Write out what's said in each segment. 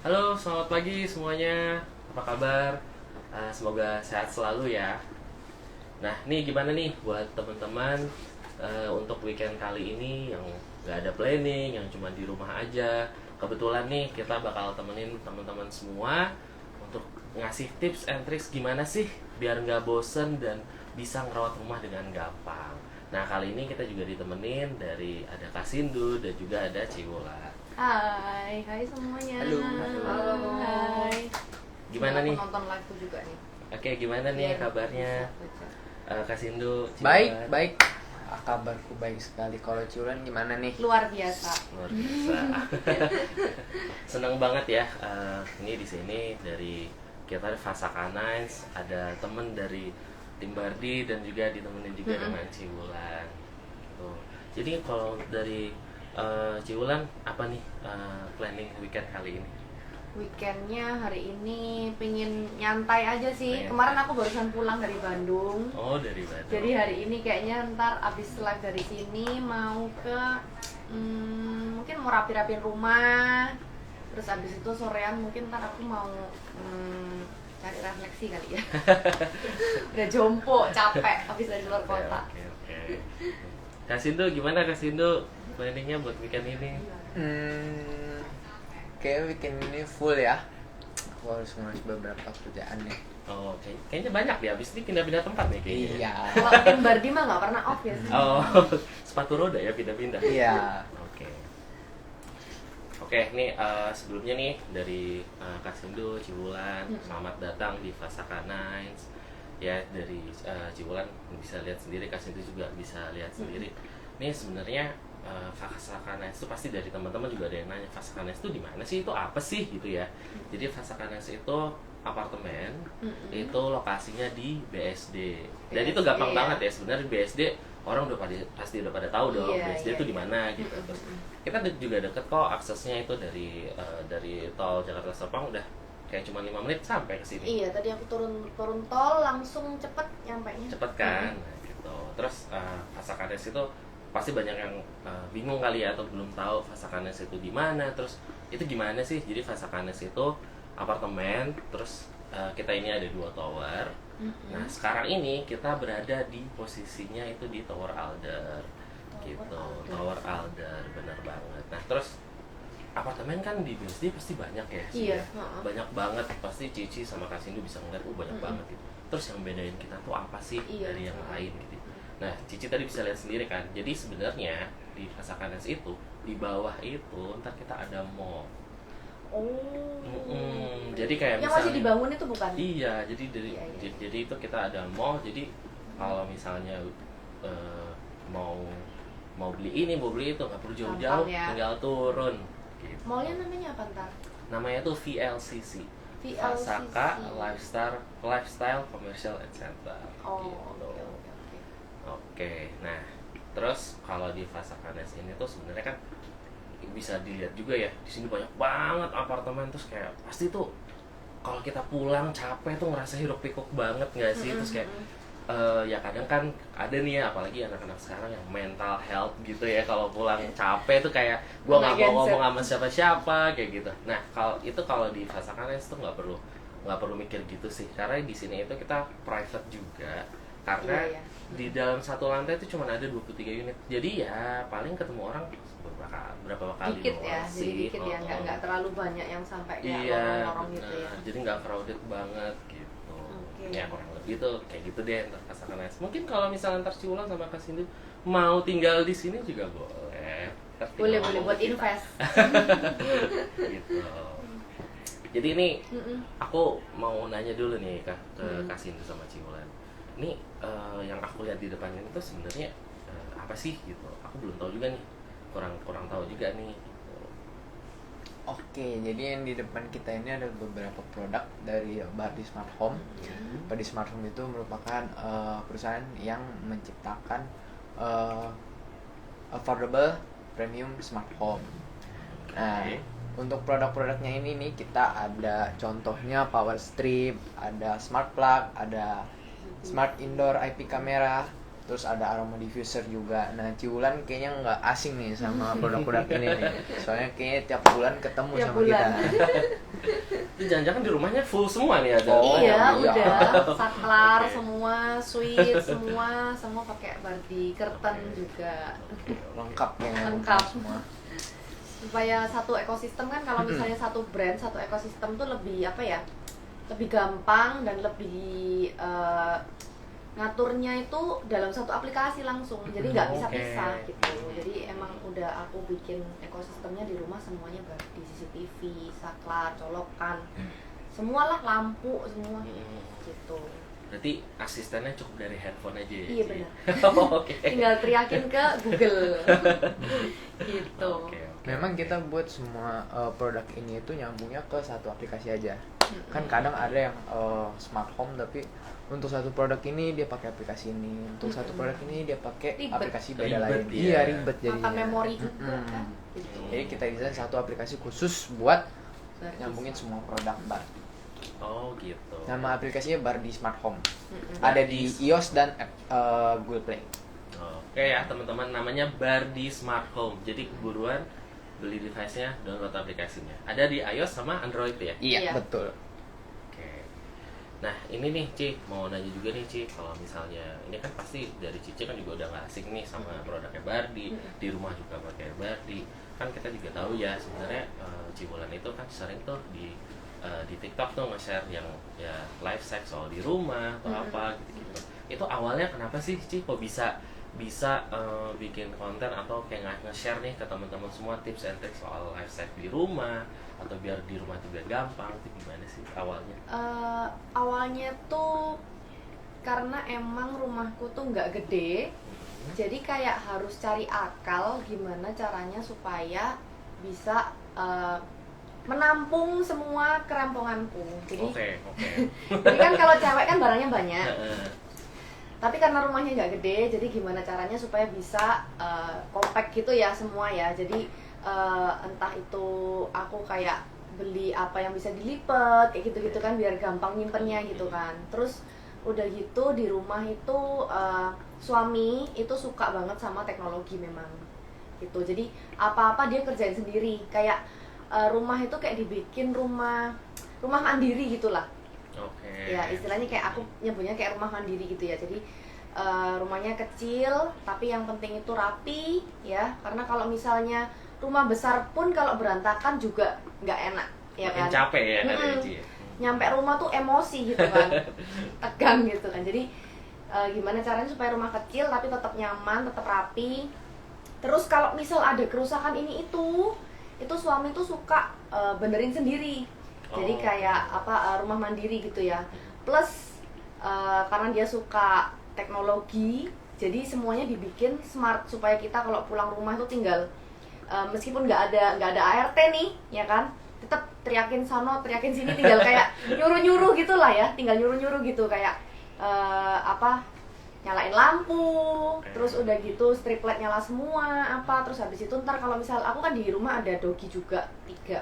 Halo, selamat pagi semuanya. Apa kabar? Semoga sehat selalu ya. Nah, nih gimana nih buat teman-teman untuk weekend kali ini yang nggak ada planning, yang cuma di rumah aja. Kebetulan nih kita bakal temenin teman-teman semua untuk ngasih tips and tricks gimana sih biar nggak bosen dan bisa ngerawat rumah dengan gampang. Nah, kali ini kita juga ditemenin dari ada Kasindu dan juga ada Ciwula. Hai semuanya. Halo. Halo. Hai. Gimana nih? Aku nonton live juga nih. Oke, gimana nih Biar kabarnya? bisa baca. Kak Sindu, Baik, Ciwan. baik. Kabarku baik sekali. Kalau Ciulan gimana nih? Luar biasa. Luar biasa. Seneng banget ya. Ini di sini dari kita ada Fasaka Nights, ada temen dari tim Bardi dan juga ditemenin juga dengan Ciwulan. Tuh. Jadi kalau dari Ciwulan apa nih planning weekend kali ini? Weekendnya hari ini pengen nyantai aja sih. Nyantai. Kemarin aku barusan pulang dari Bandung. Oh, dari Bandung. Jadi hari ini kayaknya ntar abis live dari sini mau ke mungkin mau rapi-rapin rumah. Terus abis itu sorean mungkin ntar aku mau cari refleksi kali ya. Udah jompo, capek abis dari luar kota. Oke. Kak Sindu gimana Kak Sindu? Planningnya buat weekend ini? Kayak weekend ini full ya. Aku harus ngurus beberapa kerjaan nih. Oh, kayaknya banyak deh. Abis ini pindah-pindah tempat nih kayaknya. Iya. Kalau tim Bardi mah nggak pernah off ya sih. Oh, sepatu roda ya pindah-pindah. Iya. Oke. Oke, nih sebelumnya nih dari Kak Sindu, Ciwulan, selamat datang di Fasaka Nights. Ya dari Ciwulan bisa lihat sendiri, Kak Sindu juga bisa lihat sendiri. Nih sebenarnya Fasaka Nights itu pasti dari teman-teman juga ada yang nanya Fasaka Nights itu di mana sih? Itu apa sih gitu ya? Jadi Fasaka Nights itu apartemen, itu lokasinya di BSD. Dan itu BSD, gampang ya. banget ya sebenarnya BSD orang pasti udah pada tahu dong Iya, BSD iya, itu di iya. mana gitu. Terus kita juga deket kok aksesnya itu dari tol Jakarta Serpong udah kayak cuma 5 menit sampai ke sini. Iya, tadi aku turun tol langsung cepet nyampainya. Cepet kan? Nah, gitu. Terus Fasakanes itu pasti banyak yang bingung kali ya atau belum tahu Fasakanes itu di mana. Terus itu gimana sih? Jadi Fasakanes itu apartemen, terus kita ini ada 2 tower. Nah, sekarang ini kita berada di posisinya itu di Tower Alder. Gitu. Tower Alder, benar banget. Nah, terus apartemen kan di BSD pasti banyak ya sih Iya, ya. Banyak banget, pasti Cici sama Kasindu bisa ngeliat banyak banget gitu. Terus yang bedain kita tuh apa sih Iya. dari yang lain gitu. Nah, Cici tadi bisa lihat sendiri kan. Jadi sebenarnya di Fasakanes itu di bawah itu ntar kita ada mall. Jadi kayak yang misalnya masih dibangun itu bukan? Iya, jadi Iya. jadi itu kita ada mall. Jadi kalau misalnya mau beli ini, mau beli itu nggak perlu jauh-jauh, Gampang ya. tinggal turun. Gitu. Mallnya namanya apa ntar? Namanya tuh VLCC. VLCC. Fasaka Lifestyle Commercial and Center. Oh, Gitu. oke. Oke, nah terus kalau di Fasakanes ini tuh sebenarnya kan bisa dilihat juga ya, di sini banyak banget apartemen. Terus kayak pasti tuh kalau kita pulang capek tuh ngerasa hiruk pikuk banget nggak sih? Terus kayak ya kadang kan ada nih ya, apalagi anak-anak sekarang yang mental health gitu ya, kalau pulang capek tuh kayak gua nggak mau ngomong sama siapa-siapa kayak gitu. Nah kalau di Fasakanes tuh nggak perlu mikir gitu sih, karena di sini itu kita private juga, karena Iya. di dalam satu lantai itu cuma ada 23 unit. Jadi ya paling ketemu orang berapa kali Dikit doang ya, jadi sih. dikit ya, nggak terlalu banyak yang sampai kayak Iya, lorong-lorong gitu ya. benar. Jadi nggak crowded banget gitu. Oke. Ya kurang lebih tuh kayak gitu deh ntar Fasakanes. Mungkin kalau misalnya ntar Ciulan sama Kasindu mau tinggal di sini juga boleh. Ntar tinggal Boleh ngomong buat ke kita. invest. Gitu. Jadi ini aku mau nanya dulu nih ke Kasindu sama Ciulan. Ini yang aku lihat di depan ini tuh sebenarnya apa sih gitu? Aku belum tahu juga nih, kurang tahu juga nih. Gitu. Oke, jadi yang di depan kita ini ada beberapa produk dari Bardi Smart Home. Bardi Smart Home itu merupakan perusahaan yang menciptakan affordable premium smart home. Nah, untuk produk-produknya ini nih kita ada contohnya Power Strip, ada Smart Plug, ada Smart Indoor IP Camera, terus ada aroma diffuser juga. Nah, Ciulan kayaknya nggak asing nih sama produk-produk ini nih, soalnya kayaknya tiap bulan ketemu Tiap sama bulan. kita. Itu jangan-jangan di rumahnya full semua nih ada. Oh, iya, iya. udah saklar Oke. semua, suite semua pakai Bardi, curtain juga. Lengkap kayaknya. Lengkap. Semua. Supaya satu ekosistem kan, kalau misalnya satu brand, satu ekosistem tuh lebih apa ya? Lebih gampang dan lebih ngaturnya itu dalam satu aplikasi langsung, jadi nggak bisa Oke. pisah gitu. Jadi emang udah aku bikin ekosistemnya di rumah semuanya di CCTV, saklar, colokan, semualah lampu semua gitu. Berarti asistennya cukup dari handphone aja ya? Iya, Ci? benar. Oke. Tinggal teriakin ke Google gitu. Oke, oke, Memang oke. kita buat semua produk ini itu nyambungnya ke satu aplikasi aja. Mm-mm. Kan kadang ada yang smart home tapi untuk satu produk ini dia pakai aplikasi ini, untuk satu produk ini dia pakai Ribet. aplikasi beda Ribet, lain. iya. Iya, ribet jadinya. Makan memori juga Mm-mm. kan gitu. Jadi kita desain satu aplikasi khusus buat Bardi. nyambungin semua produk Bardi. Oh gitu. Nama aplikasinya Bardi Smart Home. Mm-mm. Ada di iOS dan Google Play. Oke ya teman-teman, namanya Bardi Smart Home. Jadi buruan beli device-nya, download aplikasinya. Ada di iOS sama Android ya? Iya. Betul. Oke. Nah ini nih Ci, mau nanya juga nih Ci, kalau misalnya ini kan pasti dari Cici kan juga udah gak asing nih sama produknya Bardi, di rumah juga pakai Bardi. Kan kita juga tahu ya sebenarnya Cibulan itu kan sering tuh di TikTok tuh nge-share yang ya life hack soal di rumah atau apa gitu-gitu. Itu awalnya kenapa sih Ci kok bisa bikin konten atau kayak nge-share nih ke teman-teman semua tips and tricks soal life hack di rumah atau biar di rumah tuh biar gampang, itu gimana sih awalnya? Awalnya tuh karena emang rumahku tuh nggak gede, jadi kayak harus cari akal gimana caranya supaya bisa menampung semua keremponganku. Jadi, Oke. jadi kan kalau cewek kan barangnya banyak, Heeh. tapi karena rumahnya nggak gede, jadi gimana caranya supaya bisa compact gitu ya semua ya. Jadi entah itu aku kayak beli apa yang bisa dilipat kayak gitu-gitu kan, biar gampang nyimpennya gitu kan. Terus udah gitu di rumah itu suami itu suka banget sama teknologi memang gitu. Jadi apa-apa dia kerjain sendiri, kayak rumah itu kayak dibikin rumah mandiri gitulah. Oke. Ya istilahnya kayak aku nyebutnya kayak rumah mandiri gitu ya. Jadi rumahnya kecil tapi yang penting itu rapi ya, karena kalau misalnya rumah besar pun kalau berantakan juga nggak enak ya. Makin kan capek ya kan Mm-mm. ya, Ci? Nyampe rumah tuh emosi gitu kan, tegang gitu kan. Jadi gimana caranya supaya rumah kecil tapi tetap nyaman, tetap rapi. Terus kalau misal ada kerusakan ini itu suami tuh suka benerin sendiri. Jadi Oh. kayak rumah mandiri gitu ya. Plus karena dia suka teknologi, jadi semuanya dibikin smart supaya kita kalau pulang rumah itu tinggal meskipun nggak ada ART nih, ya kan, tetap teriakin sono, teriakin sini, tinggal kayak nyuruh gitulah ya, tinggal nyuruh gitu kayak nyalain lampu, terus udah gitu strip light nyala semua terus habis itu ntar kalau misal aku kan di rumah ada dogi juga 3,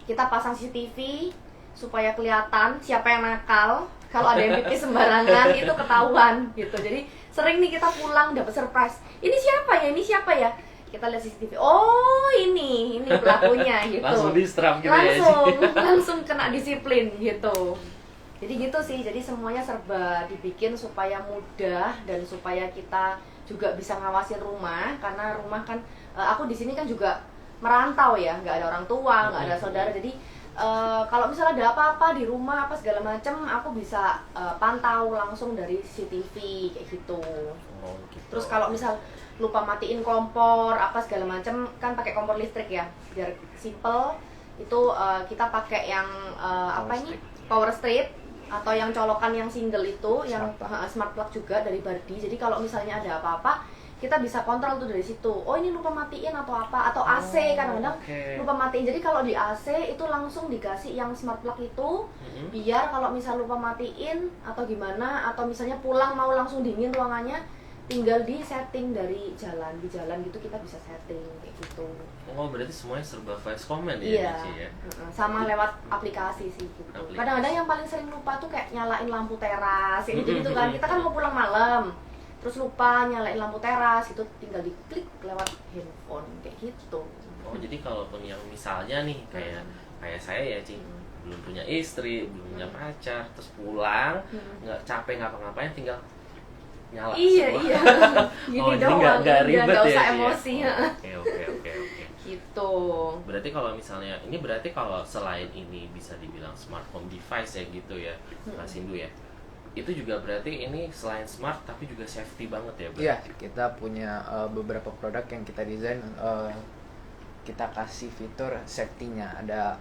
kita pasang CCTV supaya kelihatan siapa yang nakal. Kalau ada yang pipis sembarangan itu ketahuan gitu. Jadi sering nih kita pulang dapat surprise, ini siapa ya, kita lihat CCTV, oh ini pelakunya gitu. Langsung distrap gitu ya, Ci? langsung kena disiplin gitu. Jadi gitu sih, jadi semuanya serba dibikin supaya mudah dan supaya kita juga bisa ngawasin rumah, karena rumah kan aku di sini kan juga merantau ya, nggak ada orang tua, nggak ada saudara, jadi kalau misalnya ada apa-apa di rumah apa segala macam, aku bisa pantau langsung dari CCTV kayak gitu. Oh, gitu. Terus kalau misal lupa matiin kompor apa segala macam, kan pakai kompor listrik ya, biar simple itu kita pakai yang power strip atau yang colokan yang single itu, yang smart plug juga dari Bardi. Jadi kalau misalnya ada apa-apa kita bisa kontrol tuh dari situ. Oh ini lupa matiin atau apa, atau AC kadang-kadang lupa matiin. Jadi kalau di AC itu langsung dikasih yang smart plug itu, biar kalau misal lupa matiin atau gimana, atau misalnya pulang mau langsung dingin ruangannya, tinggal di setting dari di jalan gitu kita bisa setting kayak gitu. Oh berarti semuanya serba voice command ya, Iya, Ci, ya? sama lewat aplikasi sih gitu. Aplikasi. Kadang-kadang yang paling sering lupa tuh kayak nyalain lampu teras, gitu kan. Kita kan mau pulang malam, terus lupa nyalain lampu teras itu tinggal diklik lewat handphone kayak gitu. Oh jadi kalaupun yang misalnya nih kayak saya ya Ci, belum punya istri, belum punya pacar, terus pulang nggak capek ngapa-ngapain, tinggal nyala Iya semua. iya. Gini Oh, jadi doang, nggak biar ribet nggak ya, usah Ci, ya? emosi. Oke. Gitu. Berarti kalau misalnya ini berarti kalau selain ini bisa dibilang smart home device ya gitu ya, Mas Sindu ya. Itu juga berarti ini selain smart tapi juga safety banget ya, Bro? Iya, kita punya beberapa produk yang kita desain, kita kasih fitur safety-nya. Ada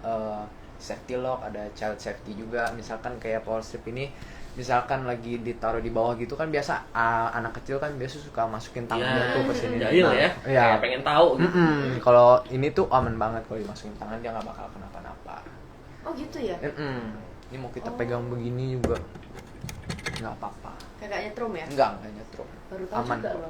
safety lock, ada child safety juga. Misalkan kayak power strip ini, misalkan lagi ditaruh di bawah gitu kan biasa anak kecil kan biasa suka masukin tangannya tuh ke sini. Jahil ya. Iya. Kayak pengen tahu gitu. Kalau ini tuh aman banget, kalau dimasukin tangan dia nggak bakal kenapa-napa. Oh gitu ya. Ini mau kita pegang begini juga nggak apa-apa. Kagak nyetrum ya. Nggak nyetrum. Baru tahu Aman. juga loh.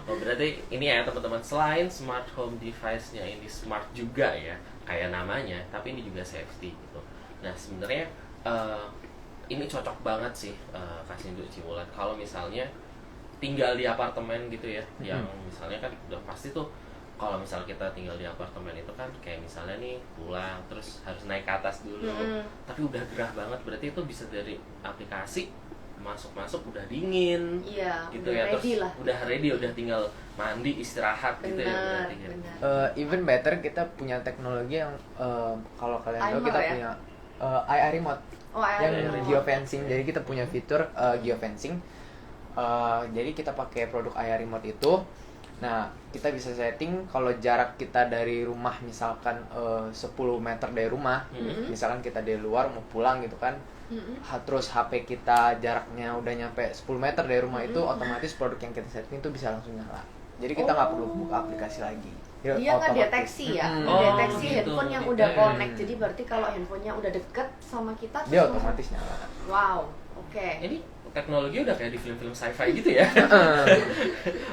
Oh berarti ini ya teman-teman, selain smart home device-nya ini smart juga ya kayak namanya, tapi ini juga safety gitu. Nah sebenarnya ini cocok banget sih Kak Sindu Cimulan kalau misalnya tinggal di apartemen gitu ya, yang misalnya kan udah pasti tuh kalau misal kita tinggal di apartemen itu kan kayak misalnya nih pulang terus harus naik ke atas dulu, tapi udah gerah banget, berarti itu bisa dari aplikasi masuk udah dingin, Iya, gitu udah ya, ready terus lah. udah ready, udah tinggal mandi istirahat gitu ya berarti ya. Benar. Even better, kita punya teknologi yang kalau kalian tahu Timer kita ya? punya AI remote Oh, yang remote. geofencing. Jadi kita punya fitur geofencing. Jadi kita pakai produk AI remote itu. Nah, kita bisa setting kalau jarak kita dari rumah misalkan 10 meter dari rumah, misalkan kita dari luar mau pulang gitu kan. Terus HP kita jaraknya udah nyampe 10 meter dari rumah itu, otomatis produk yang kita setting itu bisa langsung nyala. Jadi kita nggak perlu buka aplikasi lagi. Dia nggak deteksi ya, Oh, deteksi gitu. handphone yang udah connect. Jadi berarti kalau handphonenya udah deket sama kita, Dia terus otomatis nyala. wow, oke. Ini teknologi udah kayak di film-film sci-fi gitu ya.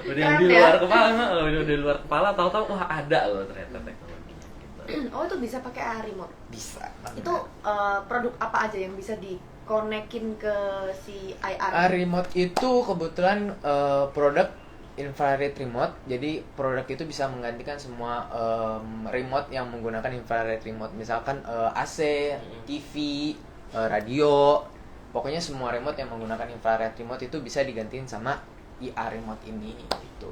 Udah yang Keren di ya? luar kepala, udah di luar kepala, tahu-tahu wah ada loh ternyata teknologinya gitu. Oh itu bisa pakai AI remote. Bisa. Itu produk apa aja yang bisa dikonekin ke si IR? Remote itu kebetulan produk infrared remote. Jadi produk itu bisa menggantikan semua remote yang menggunakan infrared remote. Misalkan AC, TV, radio. Pokoknya semua remote yang menggunakan infrared remote itu bisa digantiin sama IR remote ini gitu.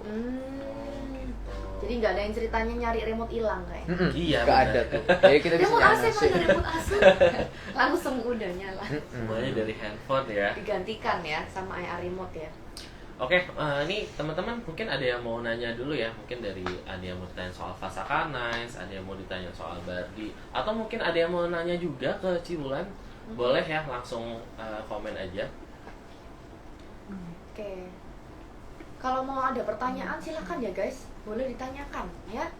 Jadi nggak ada yang ceritanya nyari remote hilang kayak. Iya, Gak benar. ada tuh. Jadi kita bisa Remote AC nyalain mana remote AC? Langsung udah nyala. Semuanya dari handphone ya. Digantikan ya sama IR remote ya. Oke, ini teman-teman mungkin ada yang mau nanya dulu ya. Mungkin dari ada yang mau ditanya soal Fasaka Nice, ada yang mau ditanya soal Bardi, atau mungkin ada yang mau nanya juga ke Cibulan. Boleh ya, langsung komen aja. Oke. Kalau mau ada pertanyaan silakan ya guys, boleh ditanyakan ya.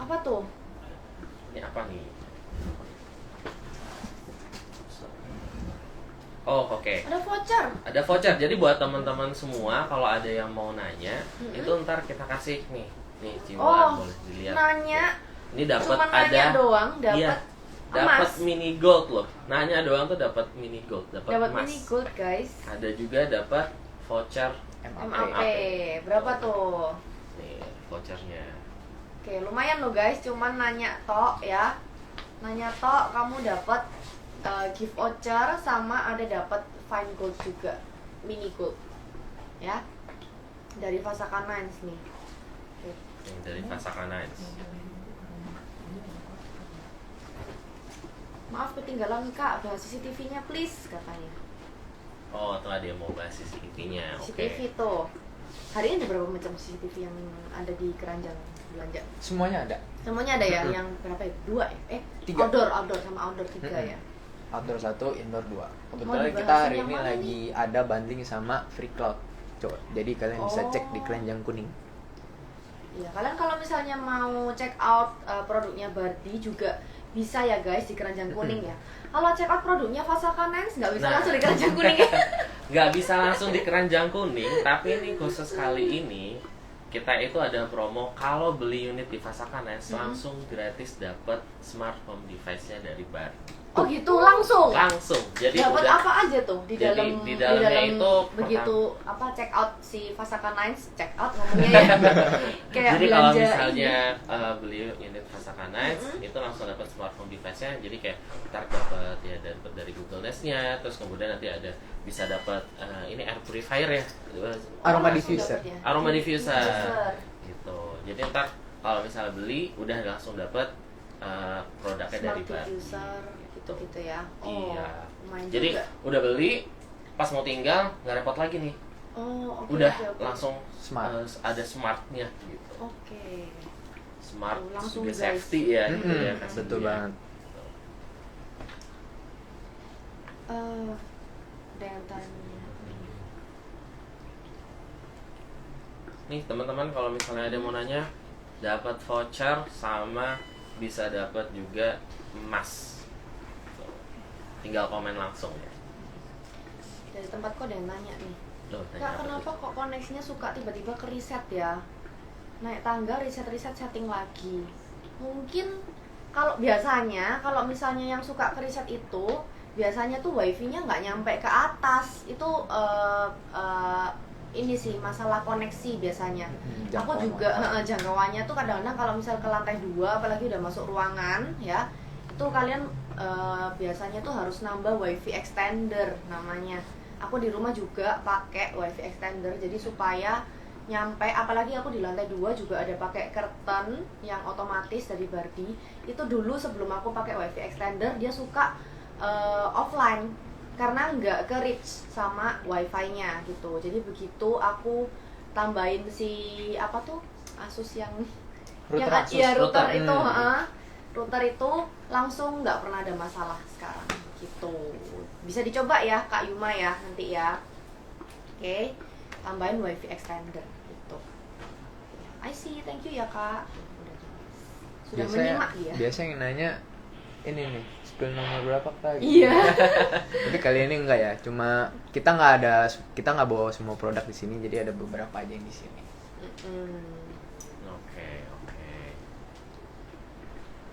Apa tuh? Ini apa nih? Oh, oke. Ada voucher. Ada voucher. Jadi buat teman-teman semua kalau ada yang mau nanya, itu ntar kita kasih nih. Nih, Cibulan boleh dilihat. Nanya. Ini dapat Cuma ada nanya doang, dapat iya, dapat emas. mini gold loh. Nanya doang tuh dapat mini gold, dapat Dapat emas. mini gold guys. Ada juga dapat voucher MAP. Berapa tuh? nih vouchernya. Oke, lumayan loh guys, cuman nanya tok ya. Nanya tok kamu dapat gift voucher sama ada dapat fine gold juga, mini gold. Ya. Dari Fasaka Nice nih. Oke. Yang dari Fasaka Nice. Maaf ketinggalan Kak, bahas CCTV-nya please katanya. Oh, tuh ada yang mau bahas CCTV-nya. Oke. CCTV tuh. Hari ini ada berapa macam CCTV yang ada di keranjang belanja? Semuanya ada. Semuanya ada ya, yang berapa ya? 2 ya? 3. Outdoor sama outdoor 3 ya. Outdoor 1, indoor 2. Kebetulan Mau kita dibahasin hari yang ini mana lagi ada bundling sama Free Cloud. Coba. Jadi kalian bisa cek di keranjang kuning. Iya, kalian kalau misalnya mau check out produknya Bardi juga bisa ya guys di keranjang kuning ya. Kalau check out produknya Fasaka Nice nggak bisa Nah. langsung di keranjang kuning ya. Nggak bisa langsung di keranjang kuning, tapi ini khusus kali ini kita itu ada promo kalau beli unit di Fasakanes langsung gratis dapat smart home device-nya dari Bardi. Oh gitu, langsung. Jadi dapat udah apa aja tuh di jadi dalam di dalamnya itu begitu apa check out si Fasakanes, check out ngomongnya ya. Kayak jadi kalau belanja misalnya beli unit Fasakanes itu langsung dapat smart home device-nya. Jadi kayak ntar dapat ya dari Google Nest-nya, terus kemudian nanti ada bisa dapat ini air purifier ya. Aroma langsung diffuser. dapet ya. Aroma diffuser. Diffuser. Gitu. Jadi ntar kalau misalnya beli udah langsung dapat produknya Smart dari Bardi. diffuser gitu ya. Oh, Iya. lumayan Jadi juga. udah beli, pas mau tinggal nggak repot lagi nih. Oh, oke. Udah oke. langsung Smart. ada smartnya gitu. Oke. Smart Oh, langsung juga guys. safety ya gitu Mm-mm, ya. betul Iya. banget. Ada yang tanya. Nih teman-teman kalau misalnya ada yang mau nanya, dapat voucher sama bisa dapat juga emas. Tuh. Tinggal komen langsung ya. Dari tempatku ada yang nanya nih. Loh, tanya Kak, apa kenapa tuh? kok koneksinya suka tiba-tiba ke reset ya? Naik tangga, reset setting lagi. Mungkin kalau biasanya, kalau misalnya yang suka ke reset itu, biasanya tuh wifi-nya nggak nyampe ke atas. Itu ini sih masalah koneksi biasanya. Aku Jangkauan juga wifi. jangkauannya tuh kadang-kadang kalau misal ke lantai 2 apalagi udah masuk ruangan ya, itu kalian biasanya tuh harus nambah wifi extender namanya. Aku di rumah juga pakai wifi extender jadi supaya nyampe, apalagi aku di lantai 2 juga ada pakai curtain yang otomatis dari Bardi. Itu dulu sebelum aku pakai wifi extender dia suka offline karena nggak ke reach sama wifi-nya gitu. Jadi begitu aku tambahin si apa tuh Asus yang Router yang Asus. ya router Router. itu router itu langsung nggak pernah ada masalah sekarang gitu. Bisa dicoba ya Kak Yuma ya nanti ya. Oke, tambahin wifi extender gitu. I see, thank you ya Kak. Sudah menyimak ya. Biasa yang nanya ini nih, spill nomor berapa Kak? Iya. Tapi kali ini enggak ya, cuma kita nggak bawa semua produk di sini, jadi ada beberapa aja yang di sini. Oke.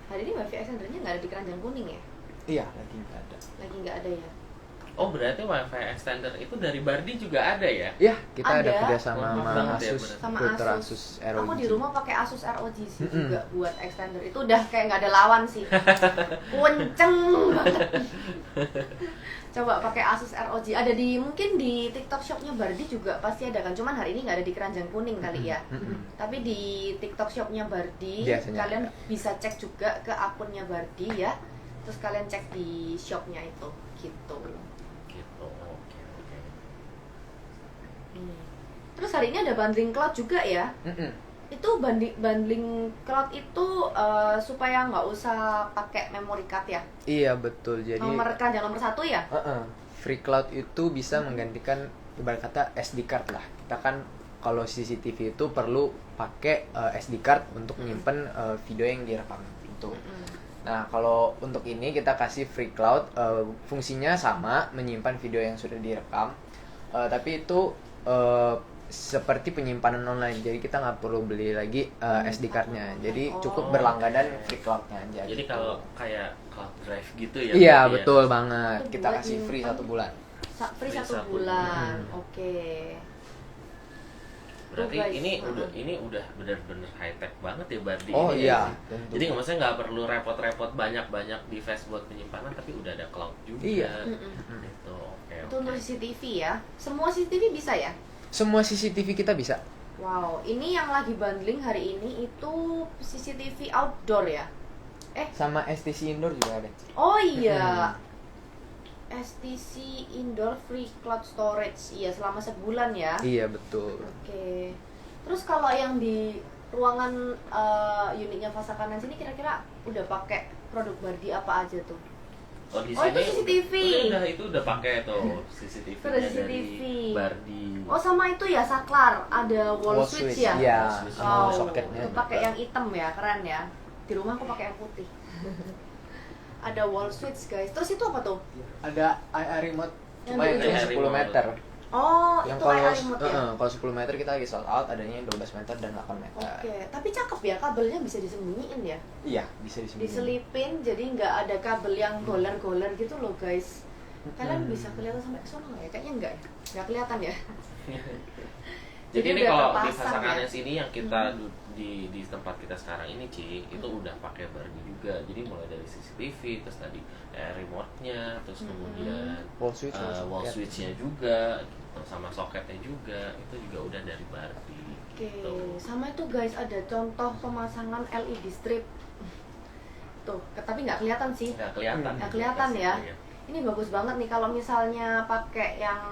Hari ini wifi extendernya nggak ada di keranjang kuning ya? Iya, lagi nggak ada. Lagi nggak ada ya? Oh berarti wifi extender itu dari Bardi juga ada ya? Iya, kita ada Ada. kerjasama Wah, sama banget ya, Asus, bener. Sama router Asus. Asus ROG. Aku di rumah pakai Asus ROG sih Mm-mm. juga buat extender. Itu udah kayak nggak ada lawan sih. Kenceng banget. Coba pakai Asus ROG. Ada di mungkin di TikTok shopnya Bardi juga pasti ada kan. Cuman hari ini nggak ada di keranjang kuning kali ya. Tapi di TikTok shopnya Bardi Biasanya kalian ada. bisa cek juga ke akunnya Bardi ya. Terus kalian cek di shopnya itu gitu. Gitu. Oke. Terus hari ini ada bundling cloud juga ya. Itu bundling cloud itu supaya nggak usah pakai memory card ya. Iya betul, jadi Keranjang nomor 1 ya. Free Cloud itu bisa menggantikan ibarat kata SD card lah. Kita kan kalau CCTV itu perlu pakai SD card untuk menyimpan video yang direkam itu. Nah, kalau untuk ini kita kasih Free Cloud, fungsinya sama, menyimpan video yang sudah direkam, tapi itu seperti penyimpanan online, jadi kita nggak perlu beli lagi SD cardnya, jadi cukup berlangganan Free Cloudnya aja. Jadi gitu. kalau kayak cloud drive gitu ya? Iya berarti ya? betul banget, Itu kita buat kasih free nyimpan. 1 bulan. Free Free 1 1 bulan. bulan. Oke. Berarti Tuh, guys. ini udah benar-benar high tech banget ya Bardi. Oh ini iya, ya. tentu. Jadi maksudnya nggak perlu repot-repot banyak-banyak device buat penyimpanan, tapi udah ada cloud juga. Iya. Gitu. Oke. Itu untuk CCTV ya. Semua CCTV bisa ya? Semua CCTV kita bisa. Wow, ini yang lagi bundling hari ini itu CCTV outdoor ya? Sama STC indoor juga ada. Oh iya. STC Indoor Free Cloud Storage. Iya, selama sebulan ya. Iya betul. Oke. Terus kalau yang di ruangan unitnya Fasakanen sini kira-kira udah pakai produk Bardi apa aja tuh? Oh, di Oh, itu sini CCTV. Itu udah pakai tuh CCTV Itu ada dari CCTV. Bardi. Oh, sama itu ya saklar, ada wall switch ya? Iya, Wall switch. sama Wow, soketnya. itu pakai yang hitam ya, keren ya. Di rumah aku pakai yang putih. Ada wall switch guys. Terus itu apa tuh? Ada IR remote, Yang cuma yang dulu cuma ya? 10 meter. Oh, Yang itu kalau kayak remote ya? kalau 10 meter kita lagi sold out, adanya 12 meter dan 8 meter. Oke, tapi cakep ya, kabelnya bisa disembunyiin ya? Iya, bisa disembunyiin. Diselipin, jadi nggak ada kabel yang goler-goler gitu loh guys. Kalian Hmm. bisa kelihatan sampai ke sana nggak ya? Kayaknya nggak ya? Nggak kelihatan ya? Jadi ini udah kalau di terpasang Fasakanes ya? ini yang kita di tempat kita sekarang ini Ci, itu udah pakai Barbie juga. Jadi mulai dari CCTV, terus tadi remote-nya, terus kemudian Wall switch, wall socket. switch-nya juga, gitu, sama soketnya juga, itu juga udah dari Barbie. Oke, Gitu. sama itu guys ada contoh pemasangan LED strip. Tuh, tapi nggak kelihatan sih. Nggak kelihatan. Nggak kelihatan ya. Iya. Ini bagus banget nih kalau misalnya pakai yang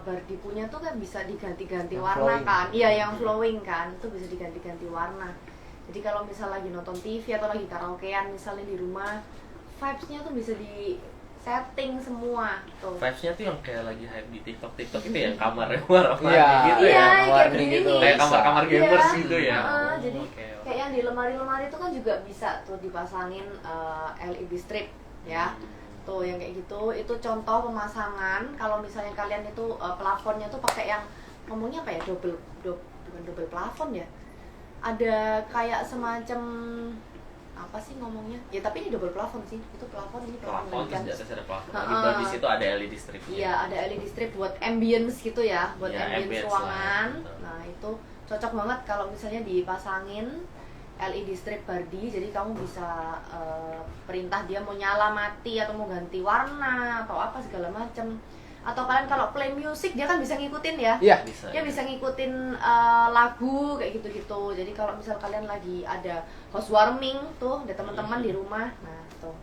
Barbie punya tuh kan bisa diganti-ganti Yang warna flowing. kan. Iya, yang flowing kan. Itu bisa diganti-ganti warna. Jadi kalau misal lagi nonton TV atau lagi karaokean misalnya di rumah, vibes-nya tuh bisa di setting semua tuh. Vibes-nya tuh yang kayak lagi hype di TikTok itu ya, yang kamarnya warna-warni Iya, gitu Iya, ya. kayak warna begini. gitu. Kayak kamar-kamar Iya. gamers gitu ya. Jadi Oke, oke. kayak yang di lemari-lemari itu kan juga bisa tuh dipasangin LED strip ya. Tuh yang kayak gitu, itu contoh pemasangan. Kalau misalnya kalian itu plafonnya tuh pakai yang ngomongnya apa ya, bukan double plafon ya, ada kayak semacam apa sih ngomongnya ya, tapi ini double plafon sih, itu plafon, ini plafon Plafon, lagi kan. terus di atasnya ada plafon. Heeh. Lagi di situ ada LED strip. Iya, ada LED strip buat ambience gitu ya, buat Ya, ambience ambience ruangan. lah. Nah, itu cocok banget kalau misalnya dipasangin LED strip Barbie, jadi kamu bisa perintah dia mau nyala mati atau mau ganti warna atau apa segala macem. Atau kalian kalau play music dia kan bisa ngikutin ya. Iya. Bisa. Dia bisa ngikutin lagu kayak gitu-gitu. Jadi kalau misal kalian lagi ada housewarming tuh, ada teman-teman di rumah, nah tuh